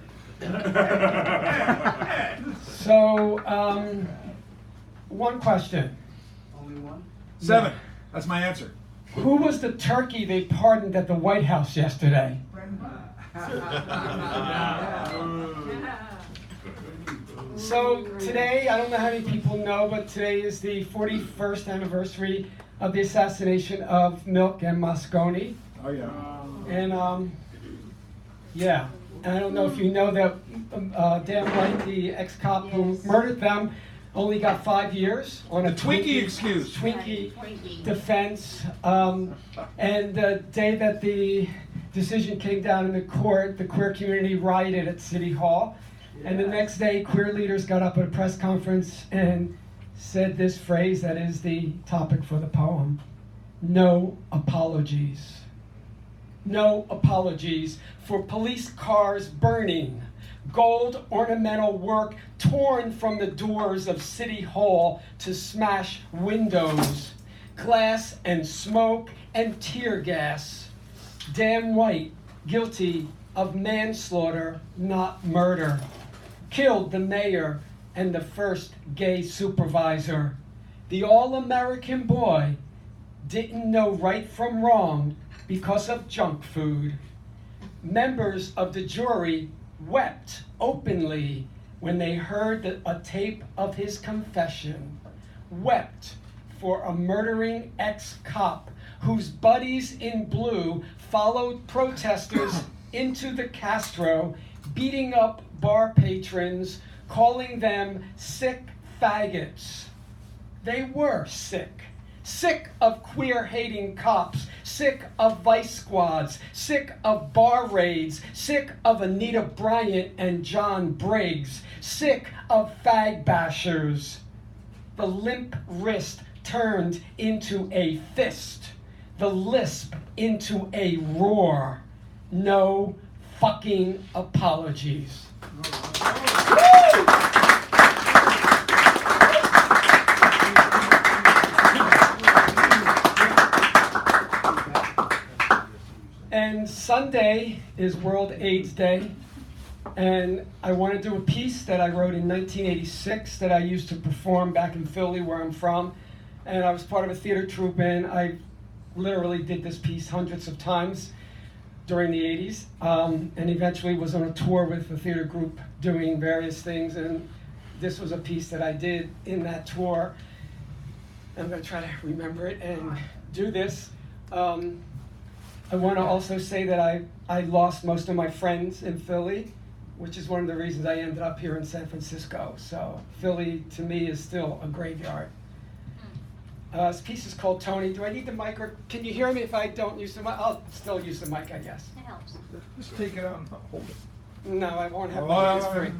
[SPEAKER 12] So, one question.
[SPEAKER 10] Only one?
[SPEAKER 1] 7. That's my answer.
[SPEAKER 12] Who was the turkey they pardoned at the White House yesterday? So today, I don't know how many people know, but today is the 41st anniversary of the assassination of Milk and Moscone.
[SPEAKER 1] Oh yeah.
[SPEAKER 12] And yeah, and I don't know if you know that Dan White, the ex-cop who murdered them, only got 5 years on a
[SPEAKER 1] Twinkie excuse.
[SPEAKER 12] Twinkie defense. And the day that the decision came down in the court, the queer community rioted at City Hall. And the next day, queer leaders got up at a press conference and said this phrase that is the topic for the poem: no apologies. No apologies for police cars burning, gold ornamental work torn from the doors of City Hall to smash windows, glass and smoke and tear gas. Dan White, guilty of manslaughter, not murder, killed the mayor and the first gay supervisor. The all-American boy didn't know right from wrong because of junk food. Members of the jury wept openly when they heard a tape of his confession, wept for a murdering ex-cop whose buddies in blue followed protesters into the Castro, beating up bar patrons, calling them sick faggots. They were sick. Sick of queer-hating cops, sick of vice squads, sick of bar raids, sick of Anita Bryant and John Briggs, sick of fag bashers. The limp wrist turned into a fist, the lisp into a roar. No fucking apologies. And Sunday is World AIDS Day, and I want to do a piece that I wrote in 1986 that I used to perform back in Philly, where I'm from. And I was part of a theater troupe, and I literally did this piece hundreds of times during the 80s, and eventually was on a tour with the theater group doing various things, and this was a piece that I did in that tour. I'm going to try to remember it and do this. I want to also say that I lost most of my friends in Philly, which is one of the reasons I ended up here in San Francisco. So Philly, to me, is still a graveyard. This piece is called Tony. Do I need the mic, or can you hear me if I don't use the mic? I'll still use the mic, I guess.
[SPEAKER 3] It helps.
[SPEAKER 1] Just take it out and hold it.
[SPEAKER 12] No, I won't have my hands free.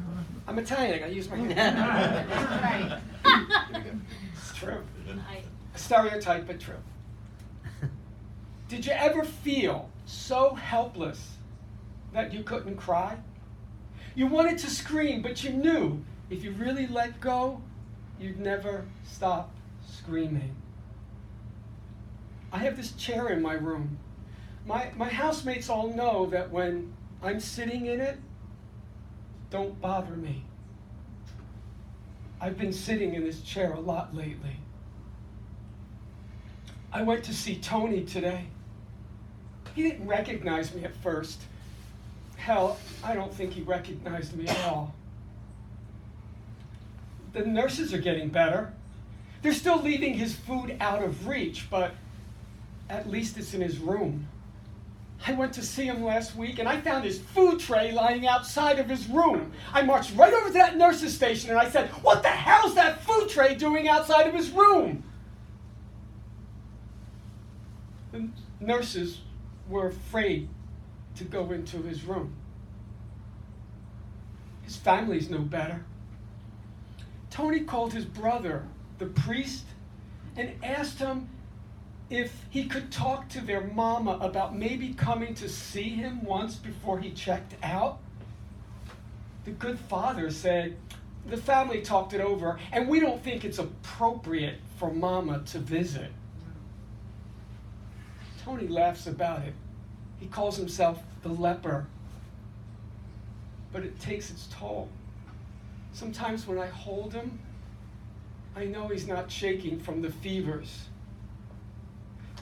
[SPEAKER 12] I'm Italian, I gotta use my hands.
[SPEAKER 3] Right.
[SPEAKER 12] It's true.
[SPEAKER 3] I-
[SPEAKER 12] Stereotype, but true. Did you ever feel so helpless that you couldn't cry? You wanted to scream, but you knew if you really let go, you'd never stop screaming. I have this chair in my room. My housemates all know that when I'm sitting in it, don't bother me. I've been sitting in this chair a lot lately. I went to see Tony today. He didn't recognize me at first. Hell, I don't think he recognized me at all. The nurses are getting better. They're still leaving his food out of reach, but at least it's in his room. I went to see him last week, and I found his food tray lying outside of his room. I marched right over to that nurse's station, and I said, "What the hell's that food tray doing outside of his room?" The nurses were afraid to go into his room. His family's no better. Tony called his brother, the priest, and asked him if he could talk to their mama about maybe coming to see him once before he checked out. The good father said, "The family talked it over, and we don't think it's appropriate for mama to visit." Tony laughs about it. He calls himself the leper. But it takes its toll. Sometimes when I hold him, I know he's not shaking from the fevers.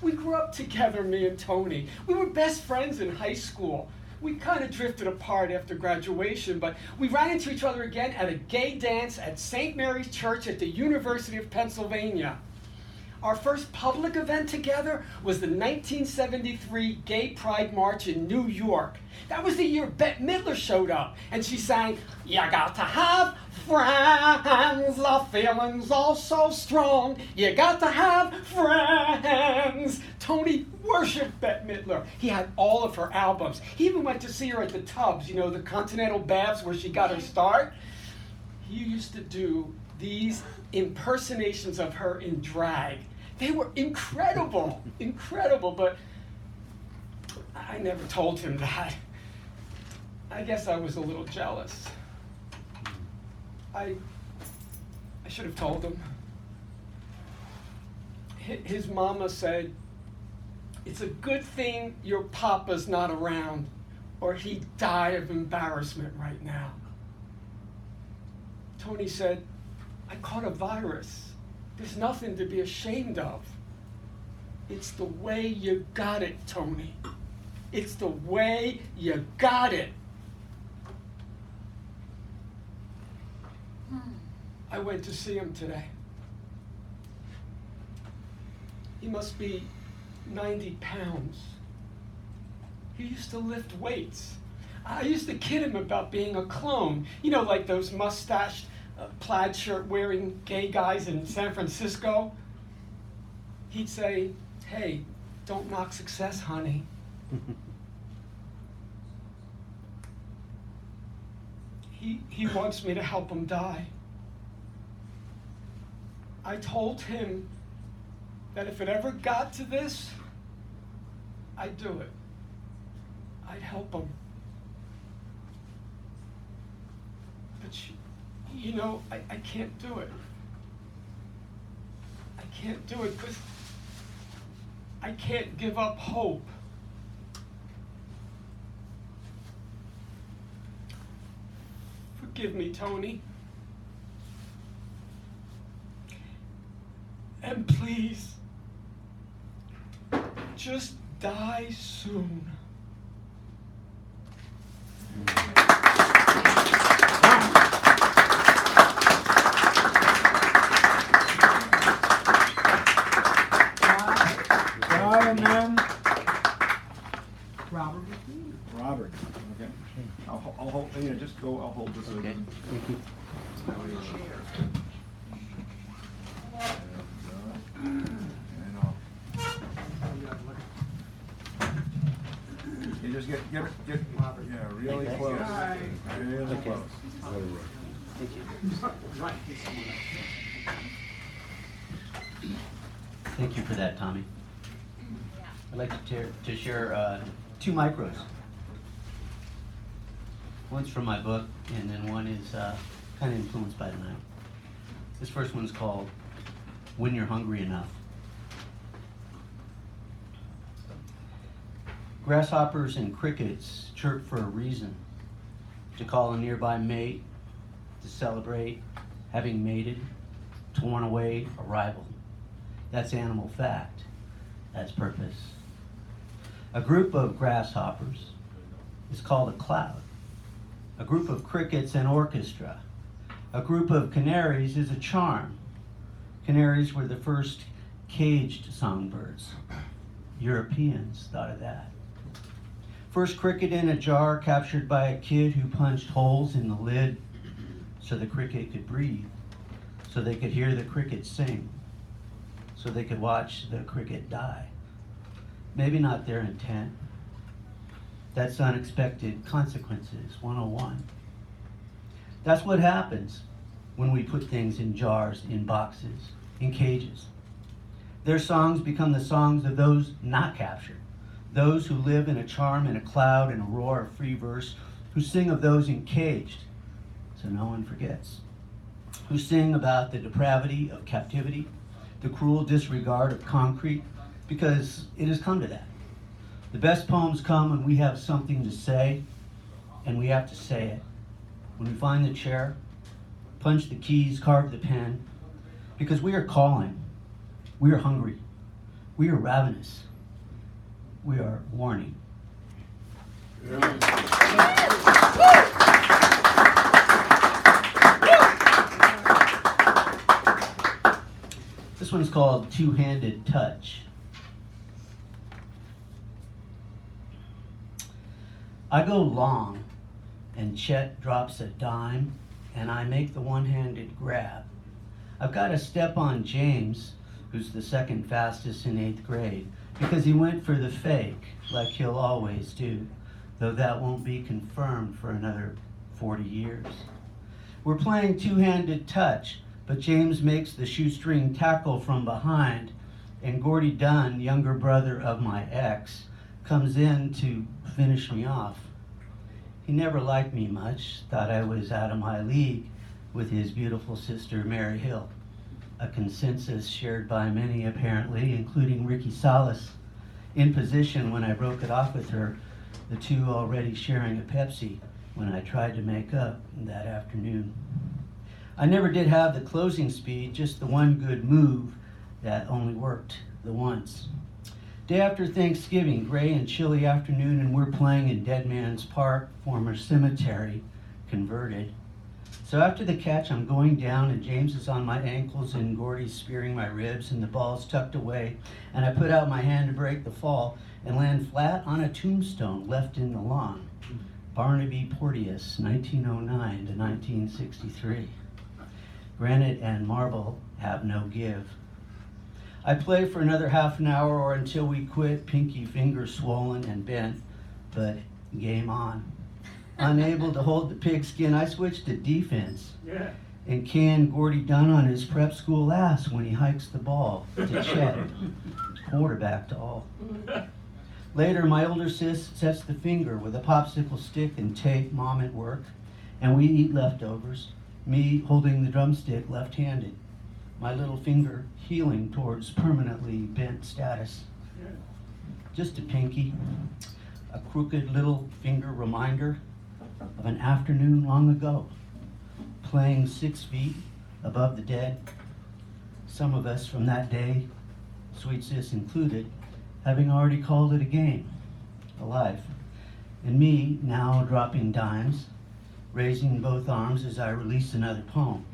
[SPEAKER 12] We grew up together, me and Tony. We were best friends in high school. We kind of drifted apart after graduation, but we ran into each other again at a gay dance at St. Mary's Church at the University of Pennsylvania. Our first public event together was the 1973 Gay Pride March in New York. That was the year Bette Midler showed up, and she sang, "You got to have friends, the feeling's all so strong. You got to have friends." Tony worshipped Bette Midler. He had all of her albums. He even went to see her at the Tubs, you know, the Continental Baths where she got her start. He used to do these impersonations of her in drag. They were incredible, incredible, but I never told him that. I guess I was a little jealous. I should have told him. His mama said, "It's a good thing your papa's not around, or he'd die of embarrassment right now." Tony said, "I caught a virus. There's nothing to be ashamed of." It's the way you got it, Tony. It's the way you got it. I went to see him today. He must be 90 pounds. He used to lift weights. I used to kid him about being a clone. You know, like those mustached, plaid shirt wearing gay guys in San Francisco. He'd say, "Hey, don't knock success, honey." He wants me to help him die. I told him that if it ever got to this, I'd do it. I'd help him. But you know, I can't do it. I can't do it because I can't give up hope. Forgive me, Tony. And please, just die soon.
[SPEAKER 6] Robert.
[SPEAKER 1] Robert, okay. I'll hold, yeah, just go, I'll hold this.
[SPEAKER 2] Okay. Thank you.
[SPEAKER 1] And I'll. You just get, yeah, really
[SPEAKER 2] Okay.
[SPEAKER 1] close. Really
[SPEAKER 2] Okay.
[SPEAKER 1] close.
[SPEAKER 2] Thank you. Thank you for that, Tommy. I'd like to share 2 micros. One's from my book, and then one is kind of influenced by tonight. This first one's called "When You're Hungry Enough." Grasshoppers and crickets chirp for a reason: to call a nearby mate, to celebrate having mated, to warn away a rival. That's animal fact. That's purpose. A group of grasshoppers is called a cloud. A group of crickets an orchestra. A group of canaries is a charm. Canaries were the first caged songbirds. Europeans thought of that. First cricket in a jar captured by a kid who punched holes in the lid so the cricket could breathe, so they could hear the cricket sing, so they could watch the cricket die. Maybe not their intent. That's unexpected consequences 101. That's what happens when we put things in jars, in boxes, in cages. Their songs become the songs of those not captured, those who live in a charm, in a cloud, in a roar of free verse, who sing of those encaged so no one forgets, who sing about the depravity of captivity, the cruel disregard of concrete, because it has come to that. The best poems come when we have something to say, and we have to say it. When we find the chair, punch the keys, carve the pen, because we are calling, we are hungry, we are ravenous, we are warning. This one's called Two-Handed Touch. I go long, and Chet drops a dime, and I make the one-handed grab. I've got to step on James, who's the second fastest in 8th grade, because he went for the fake, like he'll always do, though that won't be confirmed for another 40 years. We're playing two-handed touch, but James makes the shoestring tackle from behind, and Gordy Dunn, younger brother of my ex, comes in to finish me off. He never liked me much, thought I was out of my league with his beautiful sister Mary Hill, a consensus shared by many apparently, including Ricky Salas, in position when I broke it off with her, the two already sharing a Pepsi when I tried to make up that afternoon. I never did have the closing speed, just the one good move that only worked the once. Day after Thanksgiving, gray and chilly afternoon, and we're playing in Dead Man's Park, former cemetery, converted. So after the catch, I'm going down, and James is on my ankles, and Gordy's spearing my ribs, and the ball's tucked away, and I put out my hand to break the fall, and land flat on a tombstone left in the lawn. Barnaby Porteous, 1909 to 1963. Granite and marble have no give. I play for another half an hour or until we quit, pinky finger swollen and bent, but game on. Unable to hold the pigskin, I switch to defense and can Gordy Dunn on his prep school ass when he hikes the ball to Chet, quarterback to all. Later, my older sis sets the finger with a popsicle stick and tape, mom at work, and we eat leftovers, me holding the drumstick left-handed, my little finger healing towards permanently bent status. Just a pinky, a crooked little finger reminder of an afternoon long ago, playing 6 feet above the dead. Some of us from that day, sweet sis included, having already called it a game, a life. And me now dropping dimes, raising both arms as I release another poem,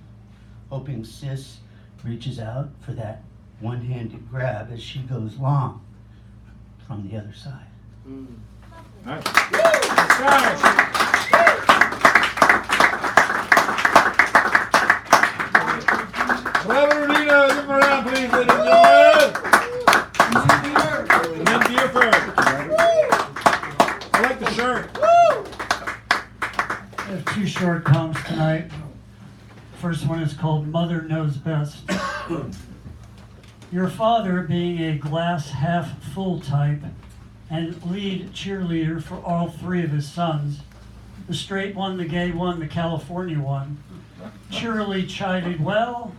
[SPEAKER 2] hoping sis reaches out for that one-handed grab as she goes long from the other side.
[SPEAKER 1] Nice. Guys. Brother Rita, give him a round, please, ladies and gentlemen. And then Buford. I like the shirt.
[SPEAKER 13] I have 2 short poems tonight. First one is called Mother Knows Best. Your father, being a glass half full type and lead cheerleader for all 3 of his sons, the straight one, the gay one, the California one, cheerily chided, well,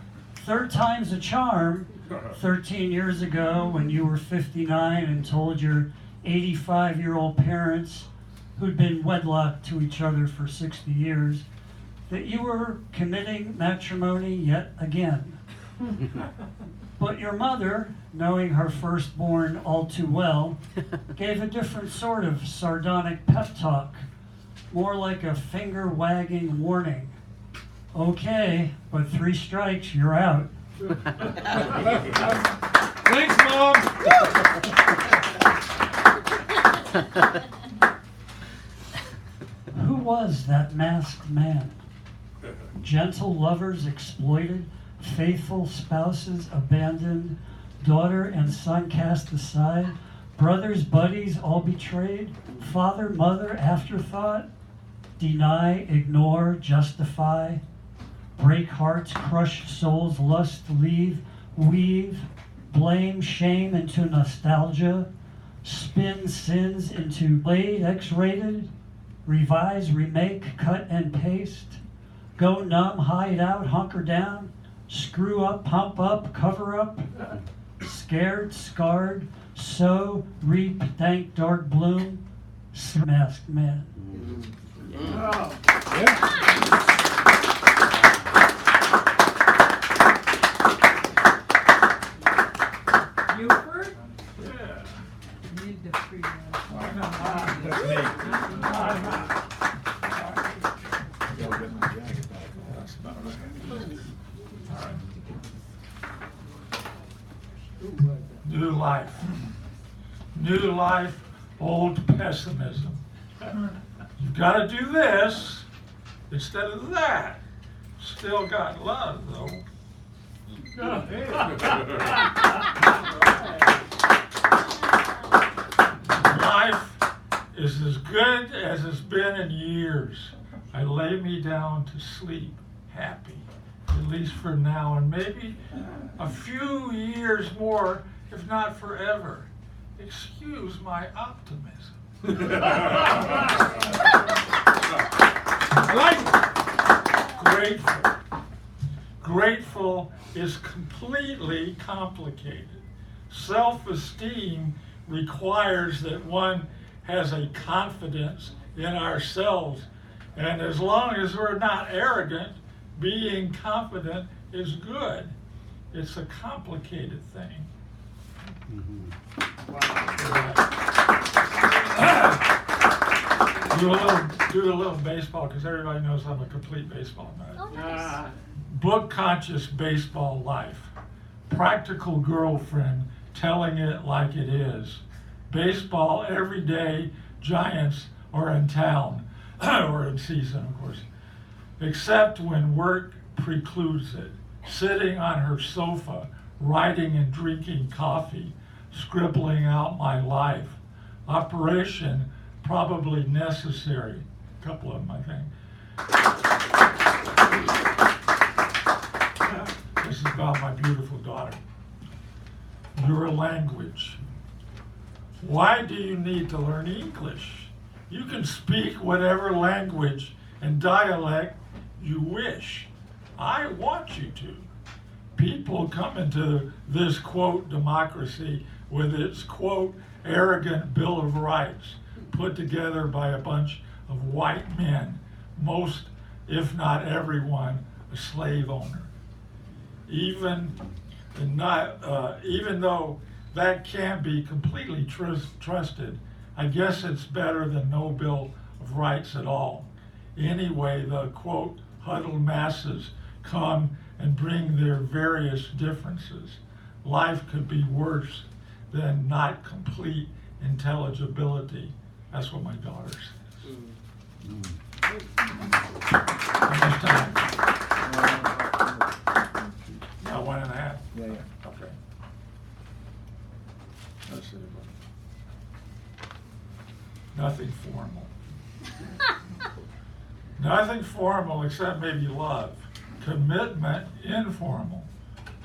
[SPEAKER 13] 3rd time's a charm, 13 years ago when you were 59 and told your 85-year-old parents, who'd been wedlocked to each other for 60 years, that you were committing matrimony yet again. But your mother, knowing her firstborn all too well, gave a different sort of sardonic pep talk, more like a finger-wagging warning. Okay, but 3 strikes, you're out.
[SPEAKER 1] Thanks, Mom.
[SPEAKER 13] Who was that masked man? Gentle lovers exploited, faithful spouses abandoned, daughter and son cast aside, brothers, buddies all betrayed, father, mother, afterthought, deny, ignore, justify, break hearts, crush souls, lust, leave, weave, blame, shame into nostalgia, spin sins into blade, X-rated, revise, remake, cut and paste, go numb, hide out, hunker down, screw up, pump up, cover up, scared, scarred, Sow, reap, dank, dark bloom, masked man.
[SPEAKER 6] Buford?
[SPEAKER 1] Yeah.
[SPEAKER 6] Need the free one.
[SPEAKER 1] That's me. I'll get my jacket back. That's about right. All right.
[SPEAKER 14] New life. New life, old pessimism. You've got to do this instead of that. Still got love, though. Life is as good as it's been in years. I lay me down to sleep happy, at least for now, and maybe a few years more, if not forever. Excuse my optimism.
[SPEAKER 1] I like it.
[SPEAKER 14] Grateful. Grateful is completely complicated. Self-esteem requires that one has a confidence in ourselves. And as long as we're not arrogant, being confident is good. It's a complicated thing. Do a little baseball, because everybody knows I'm a complete baseball nut.
[SPEAKER 3] Oh, nice.
[SPEAKER 14] Book conscious baseball life. Practical girlfriend telling it like it is. Baseball every day, Giants are in town, or in season, of course. Except when work precludes it. Sitting on her sofa, writing and drinking coffee, scribbling out my life. Operation probably necessary. A couple of them, I think. This is about my beautiful daughter. Your language. Why do you need to learn English? You can speak whatever language and dialect you wish. I want you to. People come into this, quote, democracy with its, quote, arrogant Bill of Rights put together by a bunch of white men, most, if not everyone, a slave owner. Even though that can't be completely trusted, I guess it's better than no Bill of Rights at all. Anyway, the, quote, huddled masses come and bring their various differences. Life could be worse than not complete intelligibility. That's what my daughter says. How much time? About 1.5?
[SPEAKER 1] Yeah.
[SPEAKER 14] Okay. Let's see. Nothing formal. Nothing formal except maybe love. Commitment informal.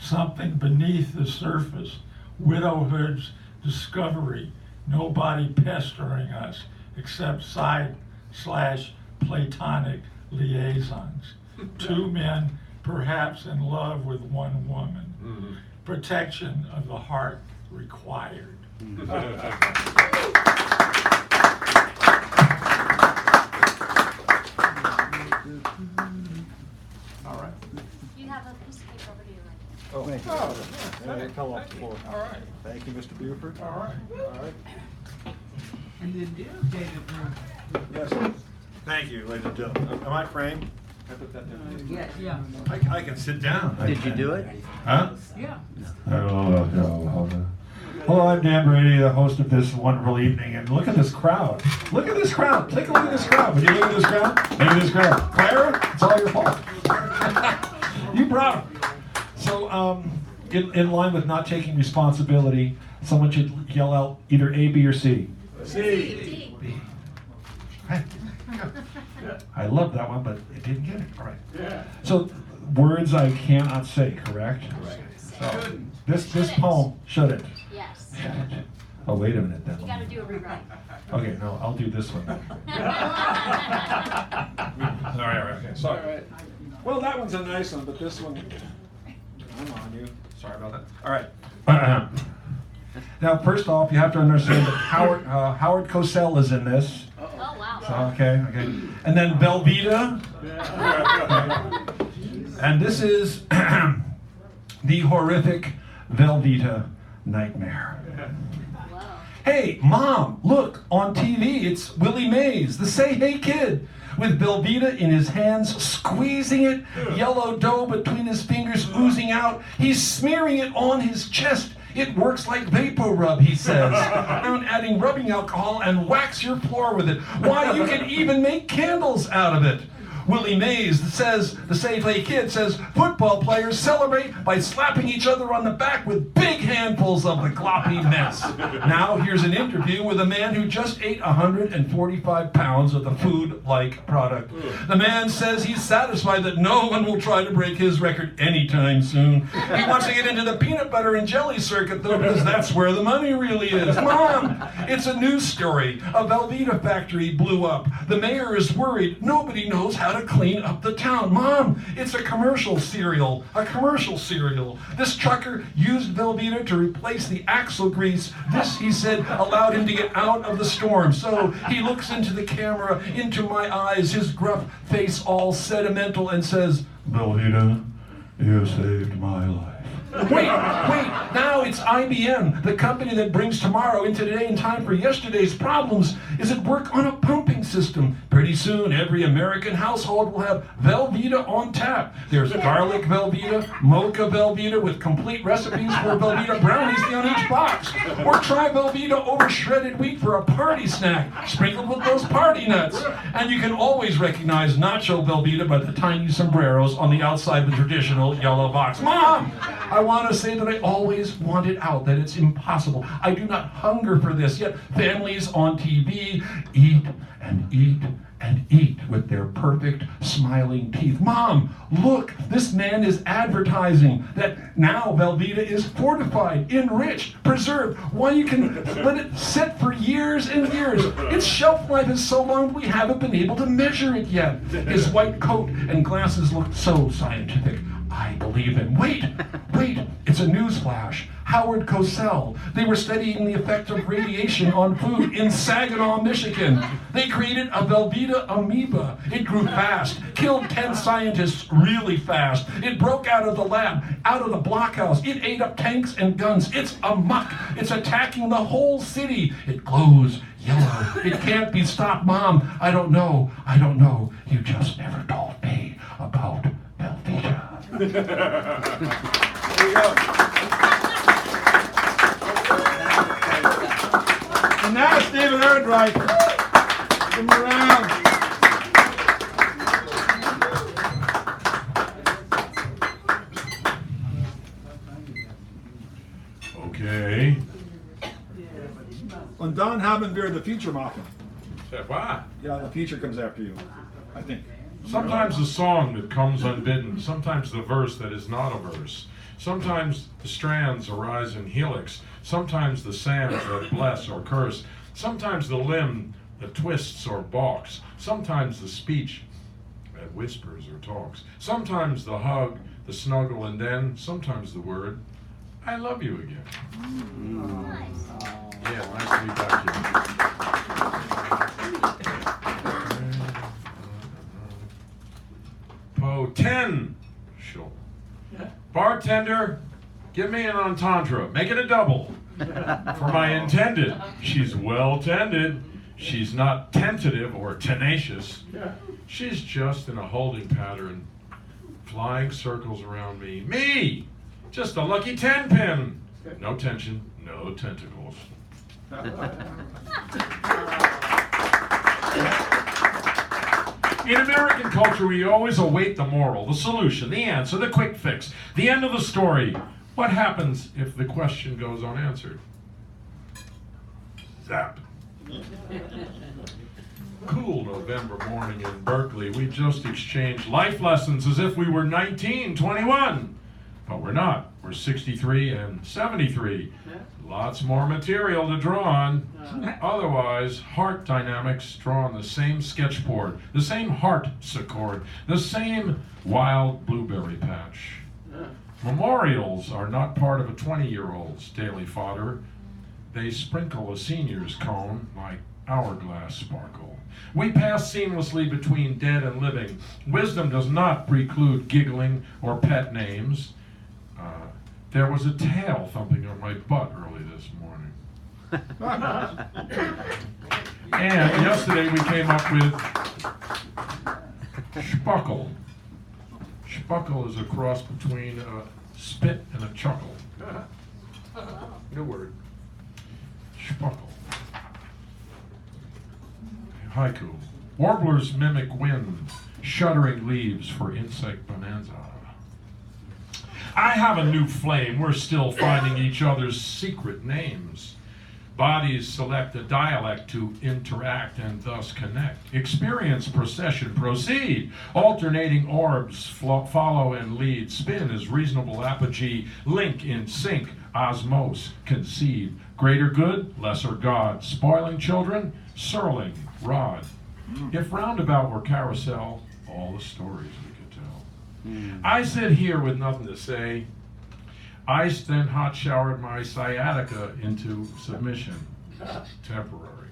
[SPEAKER 14] Something beneath the surface. Widowhood's discovery. Nobody pestering us except side/platonic liaisons. Two men perhaps in love with one woman. Mm-hmm. Protection of the heart required. All right.
[SPEAKER 3] You have a piece of paper over to your right.
[SPEAKER 1] Oh, thank you. It fell off the floor.
[SPEAKER 14] All right.
[SPEAKER 1] Thank you, Mr. Buford.
[SPEAKER 14] All right.
[SPEAKER 1] All right.
[SPEAKER 6] And then David Brown.
[SPEAKER 1] Yes. Thank you, ladies and gentlemen. Am I framed? I put that down.
[SPEAKER 6] Yeah.
[SPEAKER 1] I can sit down.
[SPEAKER 2] Did you do it?
[SPEAKER 1] Huh?
[SPEAKER 6] Yeah.
[SPEAKER 1] Hello, I'm Dan Brady, the host of this wonderful evening, and look at this crowd. Look at this crowd. Take a look at this crowd. Would you look at this crowd? Look at this crowd. Clara, it's all your fault. You brought them. So, in line with not taking responsibility, someone should yell out either A, B, or C.
[SPEAKER 3] C.
[SPEAKER 1] B. Right. I love that one, but it didn't get it. All right.
[SPEAKER 14] Yeah.
[SPEAKER 1] So, words I cannot say, correct? So, this poem shouldn't.
[SPEAKER 3] Yes.
[SPEAKER 1] Oh, wait a minute then.
[SPEAKER 3] You gotta do a rewrite.
[SPEAKER 1] Okay, no, I'll do this one. All right, okay, sorry. Well, that one's a nice one, but this one, I'm on you. Sorry about that. All right. Now, first off, you have to understand that Howard Cosell is in this.
[SPEAKER 3] Oh, wow.
[SPEAKER 1] So, okay. And then Velveeta. And this is the horrific Velveeta nightmare. Hey, Mom, look, on TV, it's Willie Mays, the Say Hey Kid, with Velveeta in his hands, squeezing it, yellow dough between his fingers oozing out. He's smearing it on his chest. It works like Vapor Rub, he says. Around adding rubbing alcohol and wax your floor with it. Why, you can even make candles out of it. Willie Mays says, the Say Hey Kid says, football players celebrate by slapping each other on the back with big handfuls of the gloppy mess. Now here's an interview with a man who just ate 145 pounds of the food-like product. The man says he's satisfied that no one will try to break his record anytime soon. He wants to get into the peanut butter and jelly circuit though, because that's where the money really is. Mom, it's a news story. A Velveeta factory blew up. The mayor is worried. Nobody knows how to clean up the town. Mom, it's a commercial cereal. This trucker used Velveeta to replace the axle grease. This, he said, allowed him to get out of the storm. So he looks into the camera, into my eyes, his gruff face all sentimental, and says, Velveeta, you saved my life. Wait, now it's IBM, the company that brings tomorrow into today in time for yesterday's problems, is at work on a pumping system. Pretty soon, every American household will have Velveeta on tap. There's garlic Velveeta, mocha Velveeta with complete recipes for Velveeta brownies on each box. Or try Velveeta over shredded wheat for a party snack, sprinkled with those party nuts. And you can always recognize Nacho Velveeta by the tiny sombreros on the outside of the traditional yellow box. Mom! I want to say that I always wanted out, that it's impossible. I do not hunger for this, yet families on TV eat and eat and eat with their perfect smiling teeth. Mom, look, this man is advertising that now Velveeta is fortified, enriched, preserved. Why, you can let it sit for years and years. Its shelf life is so long we haven't been able to measure it yet. His white coat and glasses look so scientific. I believe him. Wait, it's a news flash. Howard Cosell. They were studying the effect of radiation on food in Saginaw, Michigan. They created a Velveeta amoeba. It grew fast, killed 10 scientists really fast. It broke out of the lab, out of the blockhouse. It ate up tanks and guns. It's amok. It's attacking the whole city. It glows yellow. It can't be stopped. Mom, I don't know. You just never told me about Velveeta. There you go. And now Stephen Erdreich. Give him a round.
[SPEAKER 5] Okay.
[SPEAKER 1] When Don Habenbeer, the future Muffin.
[SPEAKER 5] What?
[SPEAKER 1] Yeah, the future comes after you, I think.
[SPEAKER 5] Sometimes the song that comes unbidden, sometimes the verse that is not a verse. Sometimes the strands arise in helix, sometimes the sands that bless or curse, sometimes the limb that twists or balks, sometimes the speech that whispers or talks, sometimes the hug, the snuggle, and then sometimes the word, I love you again. Yeah, nice to be back here. Potential. Bartender, give me an entendre. Make it a double. For my intended. She's well tended. She's not tentative or tenacious. She's just in a holding pattern, flying circles around me. Me! Just a lucky 10-pin. No tension, no tentacles. In American culture, we always await the moral, the solution, the answer, the quick fix, the end of the story. What happens if the question goes unanswered? Zap. Cool November morning in Berkeley, we just exchanged life lessons as if we were 19, 21. But we're not. We're 63 and 73. Lots more material to draw on. Otherwise, heart dynamics draw on the same sketchboard, the same harpsichord, the same wild blueberry patch. Memorials are not part of a 20-year-old's daily fodder. They sprinkle a senior's cone like hourglass sparkle. We pass seamlessly between dead and living. Wisdom does not preclude giggling or pet names. There was a tail thumping on my butt early this morning. And yesterday we came up with Spuckle. Spuckle is a cross between a spit and a chuckle. New word. Spuckle. Haiku. Warblers mimic wind, shuddering leaves for insect bonanza. I have a new flame. We're still finding each other's secret names. Bodies select a dialect to interact and thus connect. Experience procession, proceed. Alternating orbs follow and lead. Spin is reasonable apogee. Link in sync, osmose, concede. Greater good, lesser God. Spoiling children, surling, rod. If roundabout were carousel, all the stories we could tell. I sit here with nothing to say. Iced then hot showered my sciatica into submission. Temporary.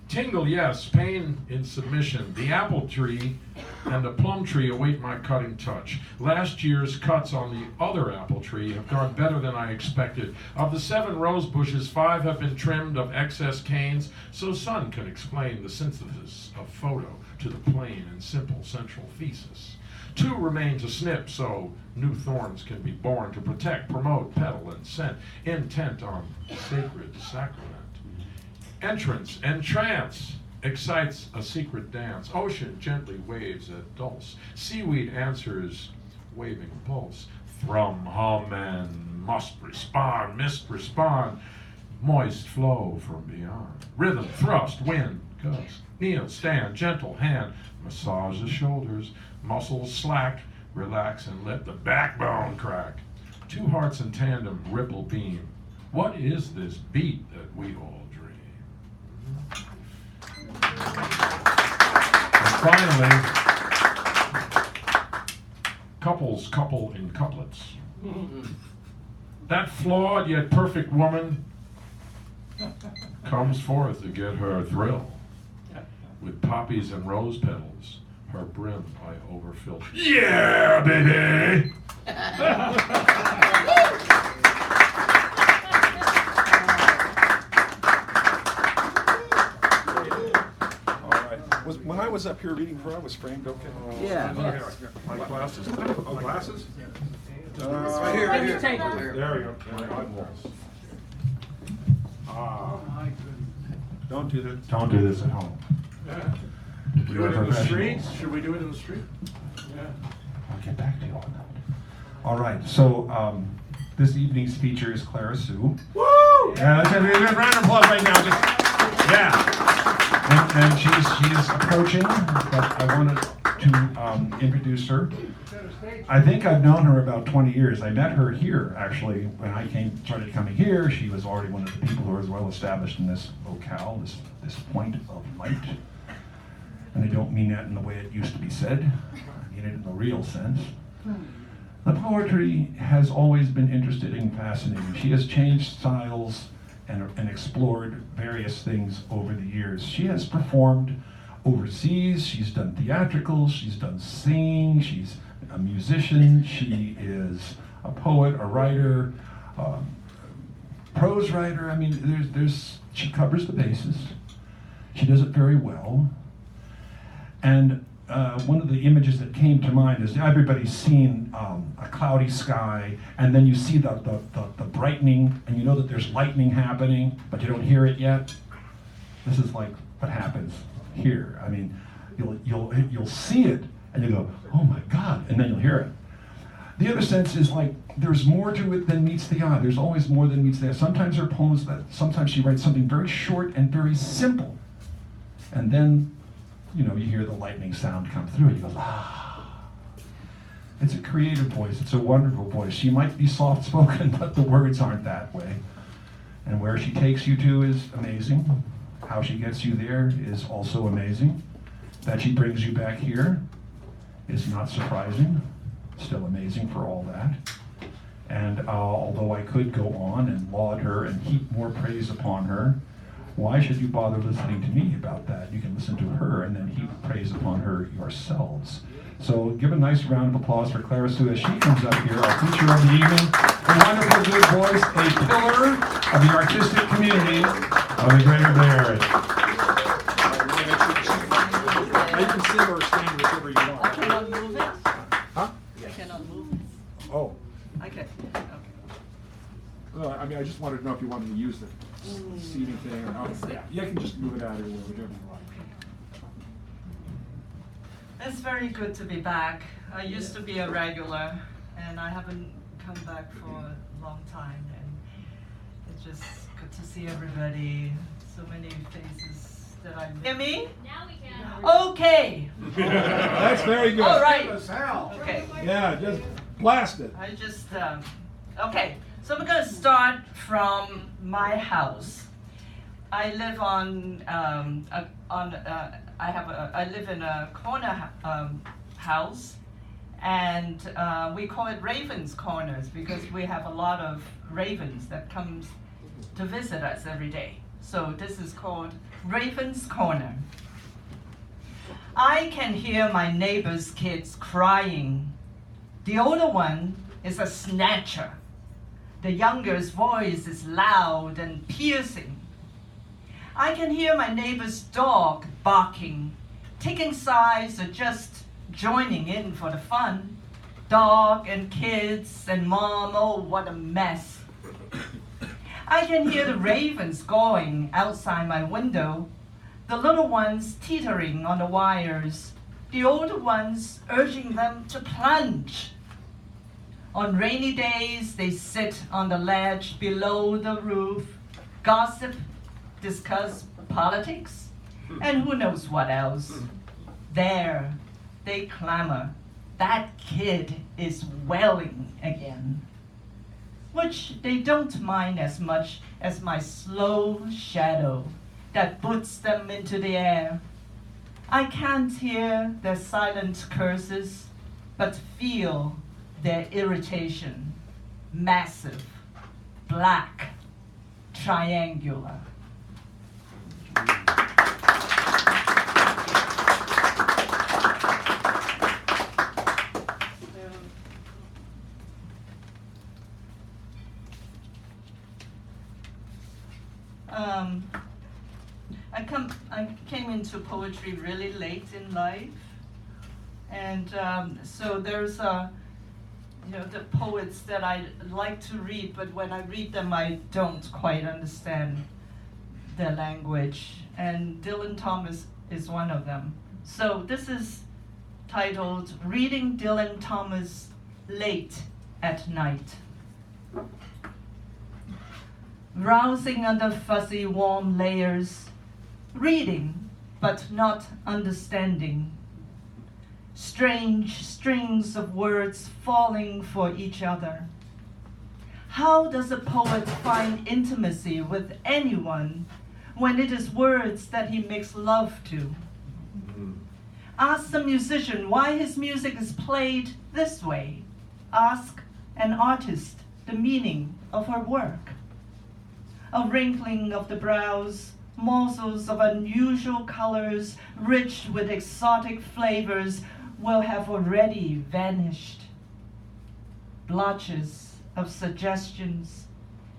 [SPEAKER 5] Tingle, yes, pain in submission. The apple tree and the plum tree await my cutting touch. Last year's cuts on the other apple tree have gone better than I expected. Of the 7 rose bushes, 5 have been trimmed of excess canes, so sun can explain the synthesis of photo to the plain and simple central thesis. 2 remain to snip, so new thorns can be born to protect, promote, petal, and scent, intent on sacred sacrament. Entrance and trance excites a secret dance. Ocean gently waves at dulce. Seaweed answers, waving pulse. Thrum, hum, and must respond, mist respond. Moist flow from beyond. Rhythm, thrust, wind, gust. Kneel, stand, gentle hand. Massage the shoulders. Muscles slack, relax, and let the backbone crack. 2 hearts in tandem, ripple beam. What is this beat that we all dream? And finally, couples couple in couplets. That flawed yet perfect woman comes forth to get her thrill. With poppies and rose petals, her brim I overfill. Yeah, baby!
[SPEAKER 1] When I was up here reading for, I was framed okay.
[SPEAKER 2] Yeah.
[SPEAKER 1] My glasses. Oh, glasses?
[SPEAKER 6] Right here, right here.
[SPEAKER 1] There we go. My eyeballs. Don't do this.
[SPEAKER 15] Don't do this at home.
[SPEAKER 1] Do it in the street? Should we do it in the street?
[SPEAKER 15] Yeah. I'll get back to you on that. All right, so this evening's feature is Clara Sue.
[SPEAKER 1] Woo! Yeah, let's have a round of applause right now. Just, yeah.
[SPEAKER 15] And she's approaching, but I wanted to introduce her. I think I've known her about 20 years. I met her here, actually, when I started coming here. She was already one of the people who was well established in this locale, this point of light. And I don't mean that in the way it used to be said. I mean it in the real sense. The poetry has always been interesting and fascinating. She has changed styles and explored various things over the years. She has performed overseas, she's done theatricals, she's done singing, she's a musician, she is a poet, a writer, prose writer. I mean, she covers the bases. She does it very well. And one of the images that came to mind is everybody's seen a cloudy sky, and then you see the brightening, and you know that there's lightning happening, but you don't hear it yet. This is like what happens here. I mean, you'll see it, and you go, oh my God, and then you'll hear it. The other sense is like there's more to it than meets the eye. There's always more than meets the eye. Sometimes her poems, sometimes she writes something very short and very simple, and then you hear the lightning sound come through, and you go, ah. It's a creative voice. It's a wonderful voice. She might be soft-spoken, but the words aren't that way. And where she takes you to is amazing. How she gets you there is also amazing. That she brings you back here is not surprising. Still amazing for all that. And although I could go on and laud her and heap more praise upon her, why should you bother listening to me about that? You can listen to her and then heap praise upon her yourselves. So give a nice round of applause for Clara Sue as she comes up here, our feature of the evening. A wonderful good voice, a pillar of the artistic community of the Greater Bay Area.
[SPEAKER 1] You can sit or stand whichever you want.
[SPEAKER 16] I cannot move it.
[SPEAKER 1] Huh?
[SPEAKER 16] I cannot move it.
[SPEAKER 1] Oh.
[SPEAKER 16] Okay.
[SPEAKER 1] I mean, I just wanted to know if you wanted to use the seating thing or not. Yeah, you can just move it out of here, whichever you like.
[SPEAKER 16] It's very good to be back. I used to be a regular, and I haven't come back for a long time, and it's just good to see everybody. So many faces that I hear me.
[SPEAKER 3] Now we can.
[SPEAKER 16] Okay.
[SPEAKER 1] That's very good.
[SPEAKER 16] All right. Okay.
[SPEAKER 1] Yeah, just blast it.
[SPEAKER 16] I just okay. So we're gonna start from my house. I live I live in a corner house, and we call it Ravens Corners because we have a lot of ravens that comes to visit us every day. So this is called Ravens Corner. I can hear my neighbor's kids crying. The older one is a snatcher. The younger's voice is loud and piercing. I can hear my neighbor's dog barking, taking sides or just joining in for the fun. Dog and kids and mom, oh, what a mess. I can hear the ravens going outside my window, the little ones teetering on the wires, the older ones urging them to plunge. On rainy days, they sit on the ledge below the roof, gossip, discuss politics, and who knows what else. There, they clamor, that kid is wailing again, which they don't mind as much as my slow shadow that boots them into the air. I can't hear their silent curses, but feel their irritation, massive, black, triangular. I came into poetry really late in life, and so there's the poets that I like to read, but when I read them, I don't quite understand their language, and Dylan Thomas is one of them. So this is titled Reading Dylan Thomas Late at Night. Rousing under fuzzy warm layers, reading but not understanding. Strange strings of words falling for each other. How does a poet find intimacy with anyone when it is words that he makes love to? Ask the musician why his music is played this way. Ask an artist the meaning of her work. A wrinkling of the brows, morsels of unusual colors, rich with exotic flavors, will have already vanished. Blotches of suggestions,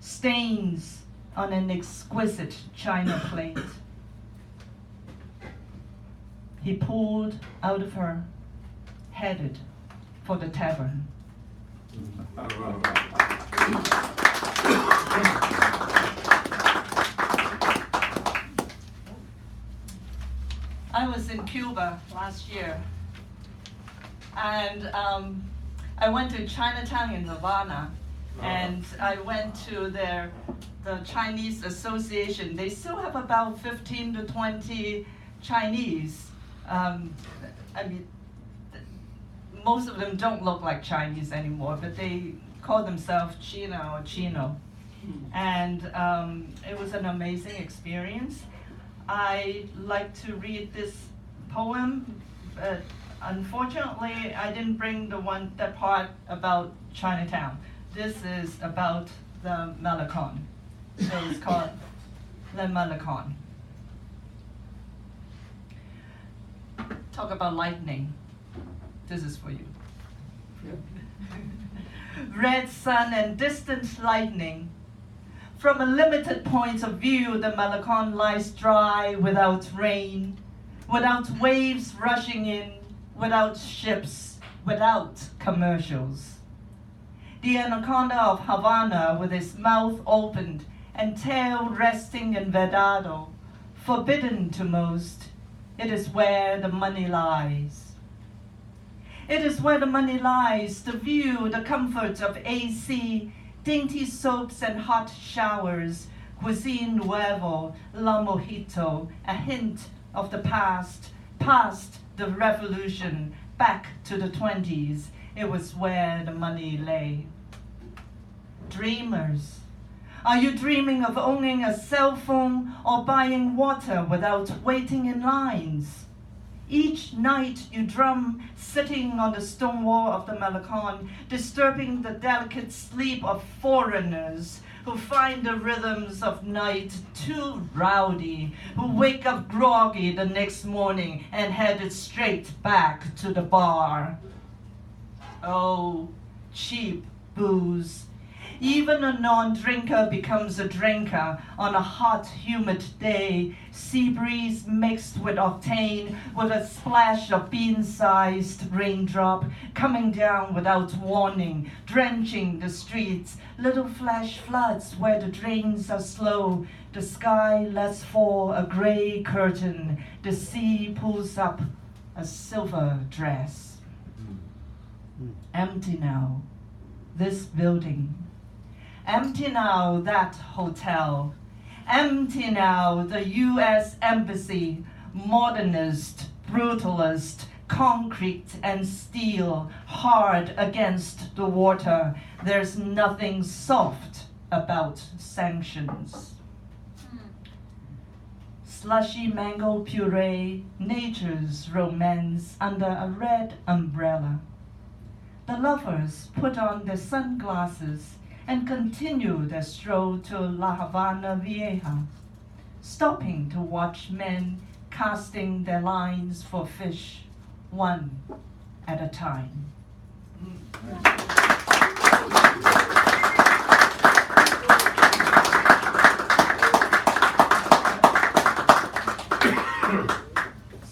[SPEAKER 16] stains on an exquisite china plate. He pulled out of her, headed for the tavern. I was in Cuba last year, and I went to Chinatown in Havana, and I went to the Chinese Association. They still have about 15 to 20 Chinese. I mean, most of them don't look like Chinese anymore, but they call themselves Chino or Chino. And it was an amazing experience. I like to read this poem, but unfortunately I didn't bring the part about Chinatown. this is about the Malacon. So it's called the Malacon. Talk about lightning. This is for you. Red sun and distant lightning. From a limited point of view, the Malacon lies dry without rain, without waves rushing in, without ships, without commercials. The anaconda of Havana, with its mouth opened and tail resting in vedado, forbidden to most, it is where the money lies. It is where the money lies, the view, the comfort of AC, dainty soaps and hot showers, cuisine nuevo, la mojito, a hint of the past, past the revolution, back to the 20s. It was where the money lay. Dreamers, are you dreaming of owning a cell phone or buying water without waiting in lines? Each night you drum, sitting on the stone wall of the Malacon, disturbing the delicate sleep of foreigners who find the rhythms of night too rowdy, who wake up groggy the next morning and headed straight back to the bar. Oh, cheap booze. Even a non-drinker becomes a drinker on a hot, humid day, sea breeze mixed with octane, with a splash of bean-sized raindrop coming down without warning, drenching the streets, little flash floods where the drains are slow, the sky lets fall a gray curtain, the sea pulls up a silver dress. Empty now, this building. Empty now that hotel. Empty now the US Embassy, modernist, brutalist, concrete and steel, hard against the water. There's nothing soft about sanctions. Slushy mango puree, nature's romance under a red umbrella. The lovers put on their sunglasses and continue their stroll to La Habana Vieja, stopping to watch men casting their lines for fish, one at a time.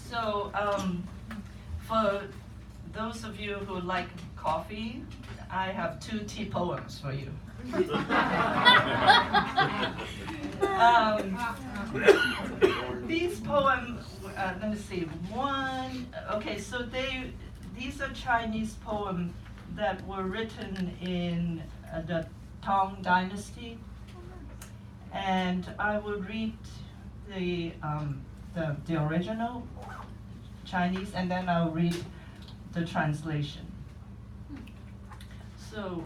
[SPEAKER 16] So, for those of you who like coffee, I have 2 tea poems for you. These poems, let me see, so these are Chinese poems that were written in the Tang Dynasty, and I will read the original Chinese, and then I'll read the translation. So,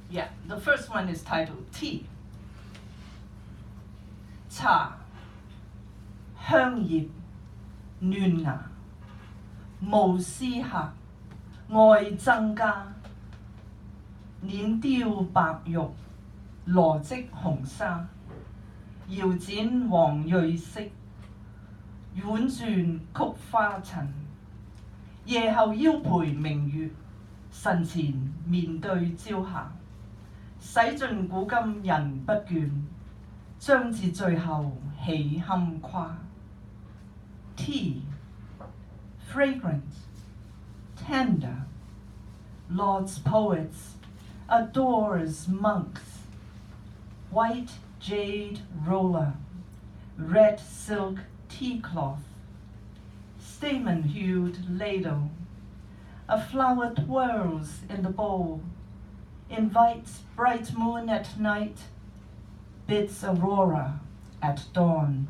[SPEAKER 16] yeah, the first one is titled Tea. 茶，香葉，嫩芽，無絲客，愛增加，鏈雕白玉，羅織紅紗，搖剪黃瑞色，婉轉菊花塵，夜後腰陪明月。神前面對朝霞，洗盡古今人不倦，將至最後喜堪誇。Tea, fragrant, tender, Lord's poets, adores monks, white jade roller, red silk tea cloth, stamen-hued ladle, a flower twirls in the bowl, invites bright moon at night, bids aurora at dawn,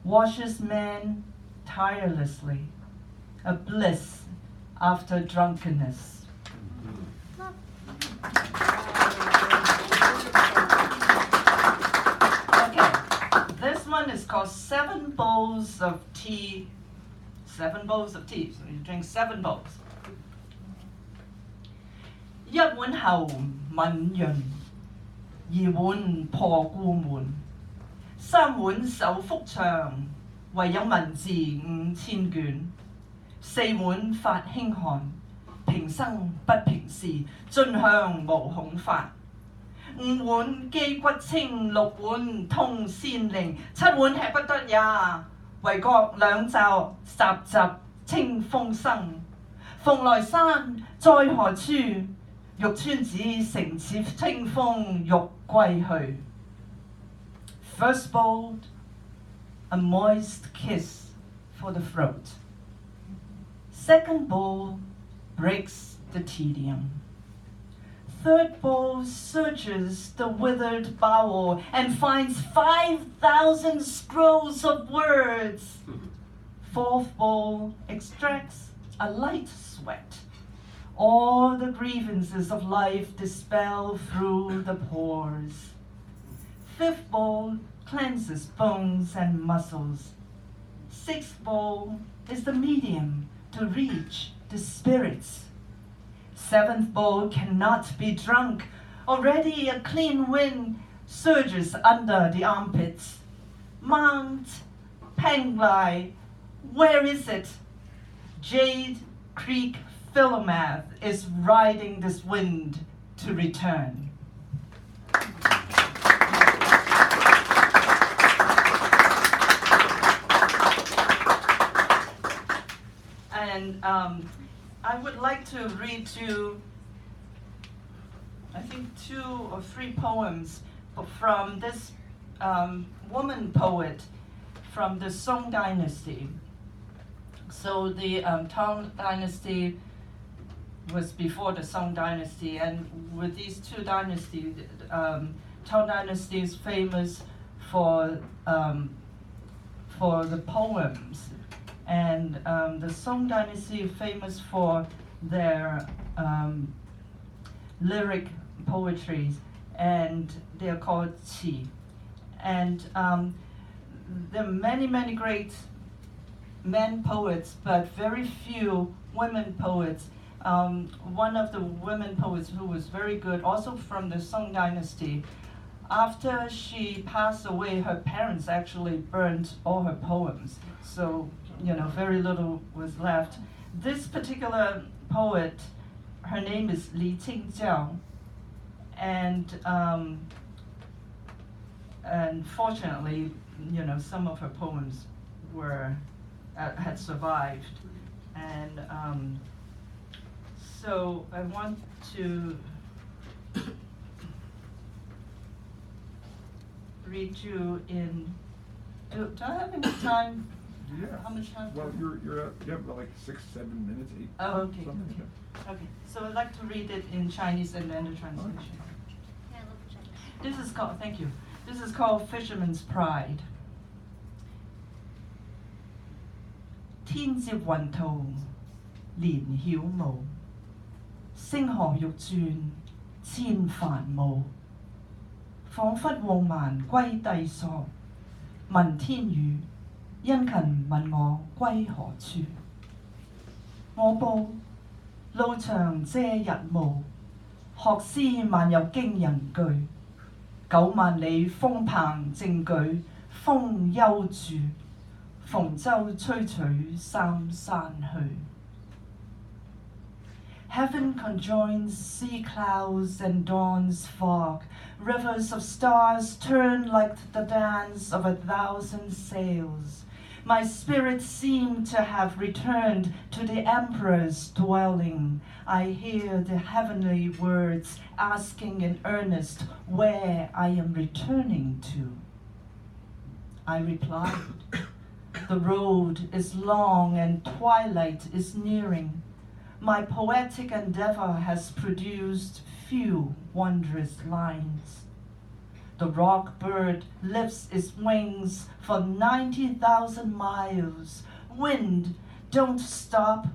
[SPEAKER 16] washes man tirelessly, a bliss after drunkenness. Okay, this one is called 7 bowls of tea. 7 bowls of tea, so you drink 7 bowls. 一碗喉敏潤，二碗破孤悶，三碗手幅長，唯有文字5000卷，四碗發輕汗，平生不平事，盡向無恐發。五碗肌骨清，六碗通仙靈，七碗吃不得也，唯覺兩袖雜雜清風生。蓬萊山在何處？玉川子乘此清風欲歸去。First bowl, a moist kiss for the throat. Second bowl breaks the tedium. Third bowl searches the withered bowel and finds 5,000 scrolls of words. Fourth bowl extracts a light sweat. All the grievances of life dispel through the pores. Fifth bowl cleanses bones and muscles. Sixth bowl is the medium to reach the spirits. Seventh bowl cannot be drunk. Already a clean wind surges under the armpits. Mount Penglai, where is it? Jade Creek Philomath is riding this wind to return. And I would like to read you, I think 2 or 3 poems from this woman poet from the Song Dynasty. So the Tang Dynasty was before the Song Dynasty, and with these 2 dynasties, Tang Dynasty is famous for the poems, and the Song Dynasty is famous for their lyric poetry, and they are called qi. And there are many great men poets, but very few women poets. One of the women poets who was very good, also from the Song Dynasty, after she passed away, her parents actually burned all her poems. So, very little was left. This particular poet, her name is Li Qingjiao, and fortunately, some of her poems had survived, and so I want to read you in. Do I have any time?
[SPEAKER 1] Yeah.
[SPEAKER 16] How much time?
[SPEAKER 1] Well, you have like 6, 7 minutes, 8.
[SPEAKER 16] Oh, okay.
[SPEAKER 1] Something,
[SPEAKER 16] Okay. Okay. So I'd like to read it in Chinese and then the translation.
[SPEAKER 3] Yeah, I love the Chinese.
[SPEAKER 16] This is called. Thank you. This is called Fisherman's Pride. 天接雲圖，連曉霧，星河欲轉千帆霧。彷彿往蠻歸帝朔，問天宇，殷勤問我歸何處？我報路長遮日暮，學師萬有驚人句，9萬里風棚正舉，風幽住。蓬舟吹取三山去。Heaven conjoins sea clouds and dawn's fog. Rivers of stars turn like the dance of 1,000 sails. My spirit seemed to have returned to the emperor's dwelling. I hear the heavenly words asking in earnest where I am returning to. I replied, the road is long and twilight is nearing. My poetic endeavor has produced few wondrous lines. The rock bird lifts its wings for 90,000 miles. Wind, don't stop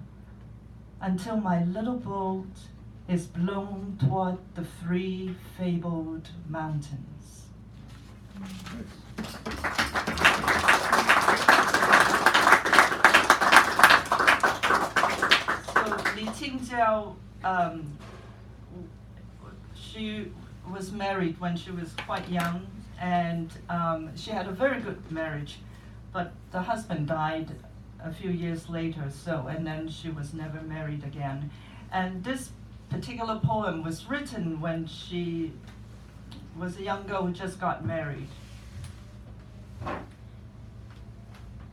[SPEAKER 16] until my little boat is blown toward the 3 fabled mountains. Li Qingjiao she was married when she was quite young, and she had a very good marriage, but the husband died a few years later, and then she was never married again. And this particular poem was written when she was a young girl who just got married.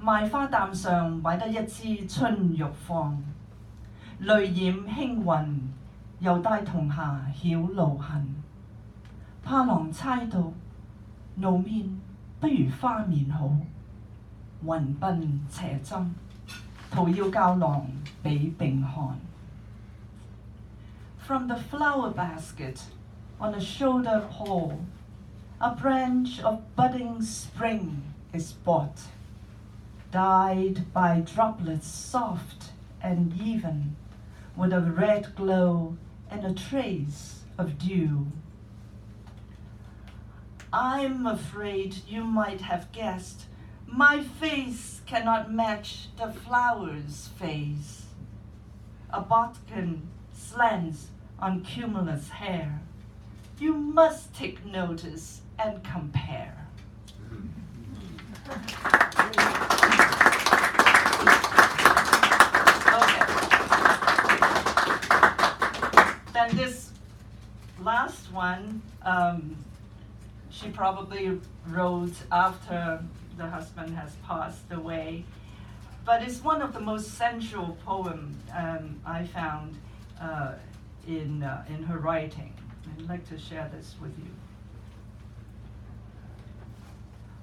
[SPEAKER 17] 賣花擔上擺得一枝春玉放，淚染輕雲，又帶同霞曉路行。怕郎猜到路面不如花面好，雲鬢斜針，徒要教郎比並看。From the flower basket on a shoulder pole, a branch of budding spring is bought, dyed by droplets soft and even, with a red glow and a trace of dew. I'm afraid you might have guessed my face cannot match the flower's face. A bodkin slants on cumulus hair. You must take notice and compare.
[SPEAKER 16] Okay. Then this last one, she probably wrote after the husband has passed away, but it's one of the most sensual poems I found in her writing. I'd like to share this with you.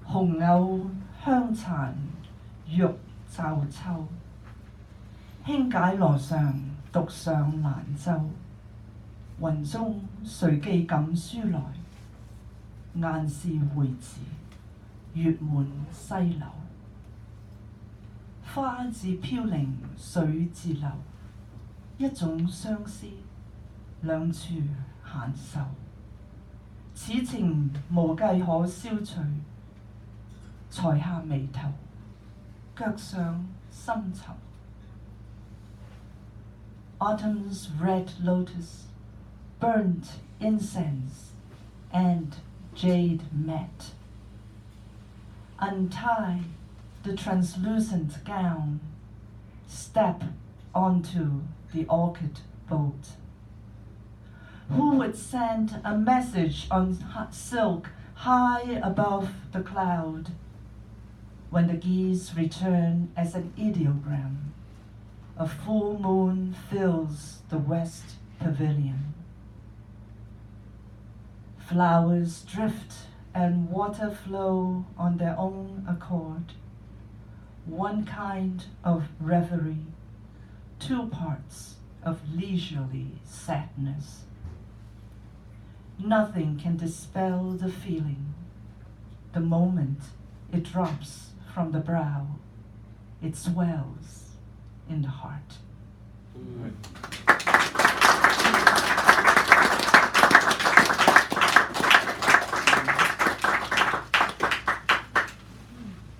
[SPEAKER 17] 紅藕香殘玉皺抽，輕解羅上獨上蘭州。雲中誰寄錦書來？雁是回遲，月滿西樓。花自飄零水自流，一種相思，兩處閒愁。此情無計可消除，才下眉頭，腳上深沉。Autumn's red lotus, burnt incense, and jade met. Untie the translucent gown, step onto the orchid boat. Who would send a message on silk high above the cloud when the geese return as an ideogram? A full moon fills the west pavilion. Flowers drift and water flow on their own accord. One kind of reverie, two parts of leisurely sadness. Nothing can dispel the feeling. The moment it drops from the brow, it swells in the heart.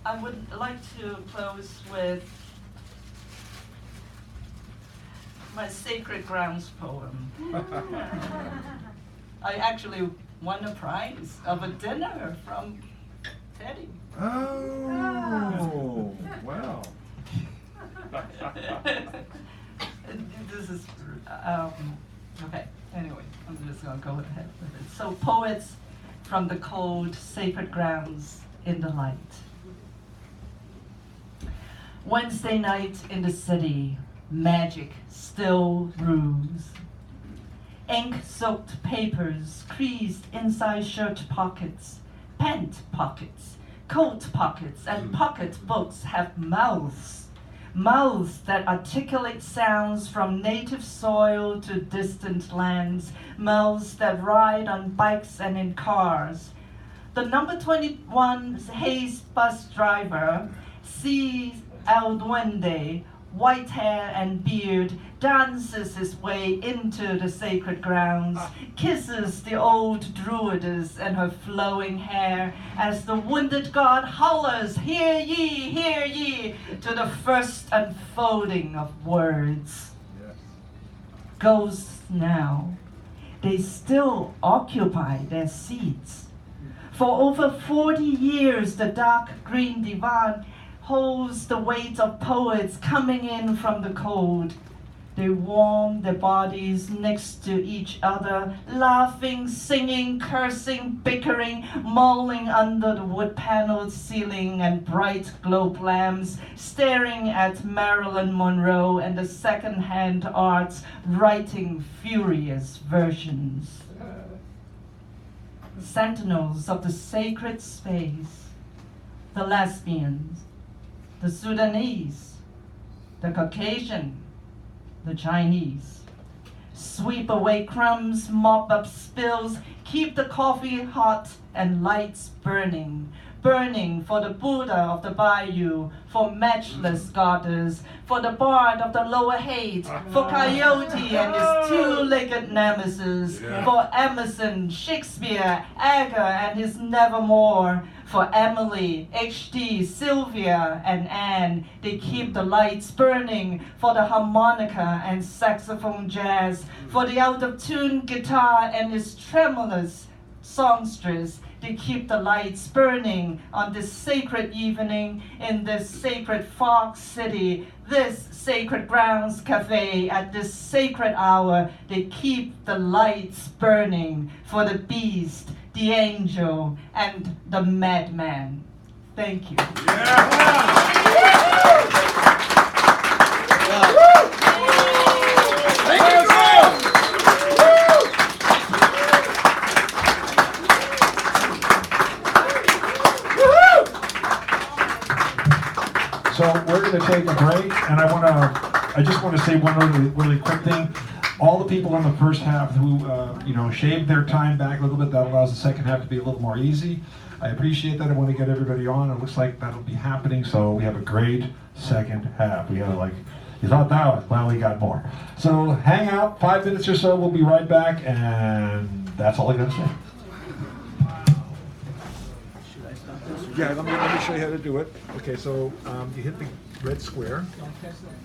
[SPEAKER 16] I would like to close with my Sacred Grounds poem. I actually won a prize of a dinner from Teddy.
[SPEAKER 1] Oh, wow.
[SPEAKER 16] This is, okay, anyway, I'm just gonna go ahead with it. So, poets from the cold, sacred grounds in the light. Wednesday night in the city, magic still rules. Ink-soaked papers creased inside shirt pockets, pant pockets, coat pockets, and pocket books have mouths. Mouths that articulate sounds from native soil to distant lands. Mouths that ride on bikes and in cars. The number 21 Hayes bus driver sees El Duende, white hair and beard, dances his way into the sacred grounds, kisses the old druidess and her flowing hair as the wounded god hollers, "Hear ye," to the first unfolding of words. Ghosts now,
[SPEAKER 17] they still occupy their seats. For over 40 years, the dark green divan holds the weight of poets coming in from the cold. They warm their bodies next to each other, laughing, singing, cursing, bickering, mulling under the wood-paneled ceiling and bright globe lamps, staring at Marilyn Monroe and the second-hand arts, writing furious versions. Sentinels of the sacred space, the lesbians, the Sudanese, the Caucasian, the Chinese. Sweep away crumbs, mop up spills, keep the coffee hot and lights burning. Burning for the Buddha of the bayou, for matchless goddess, for the bard of the lower Haight, for Coyote and his two-legged nemesis, for Emerson, Shakespeare, Agar and his Nevermore, for Emily, H.D., Sylvia, and Anne. They keep the lights burning for the harmonica and saxophone jazz, for the out-of-tune guitar and its tremulous songstress. They keep the lights burning on this sacred evening in this sacred Fox City, this Sacred Grounds Cafe at this sacred hour. They keep the lights burning for the beast, the angel, and the madman. Thank you.
[SPEAKER 15] So we're going to take a break, and I just want to say one really quick thing. All the people in the first half who shaved their time back a little bit, that allows the second half to be a little more easy. I appreciate that. I want to get everybody on. It looks like that'll be happening, so we have a great second half. We have you thought that was, well, we got more. So hang out, 5 minutes or so, we'll be right back, and that's all I got to say.
[SPEAKER 1] Yeah, let me show you how to do it. Okay, so you hit the red square.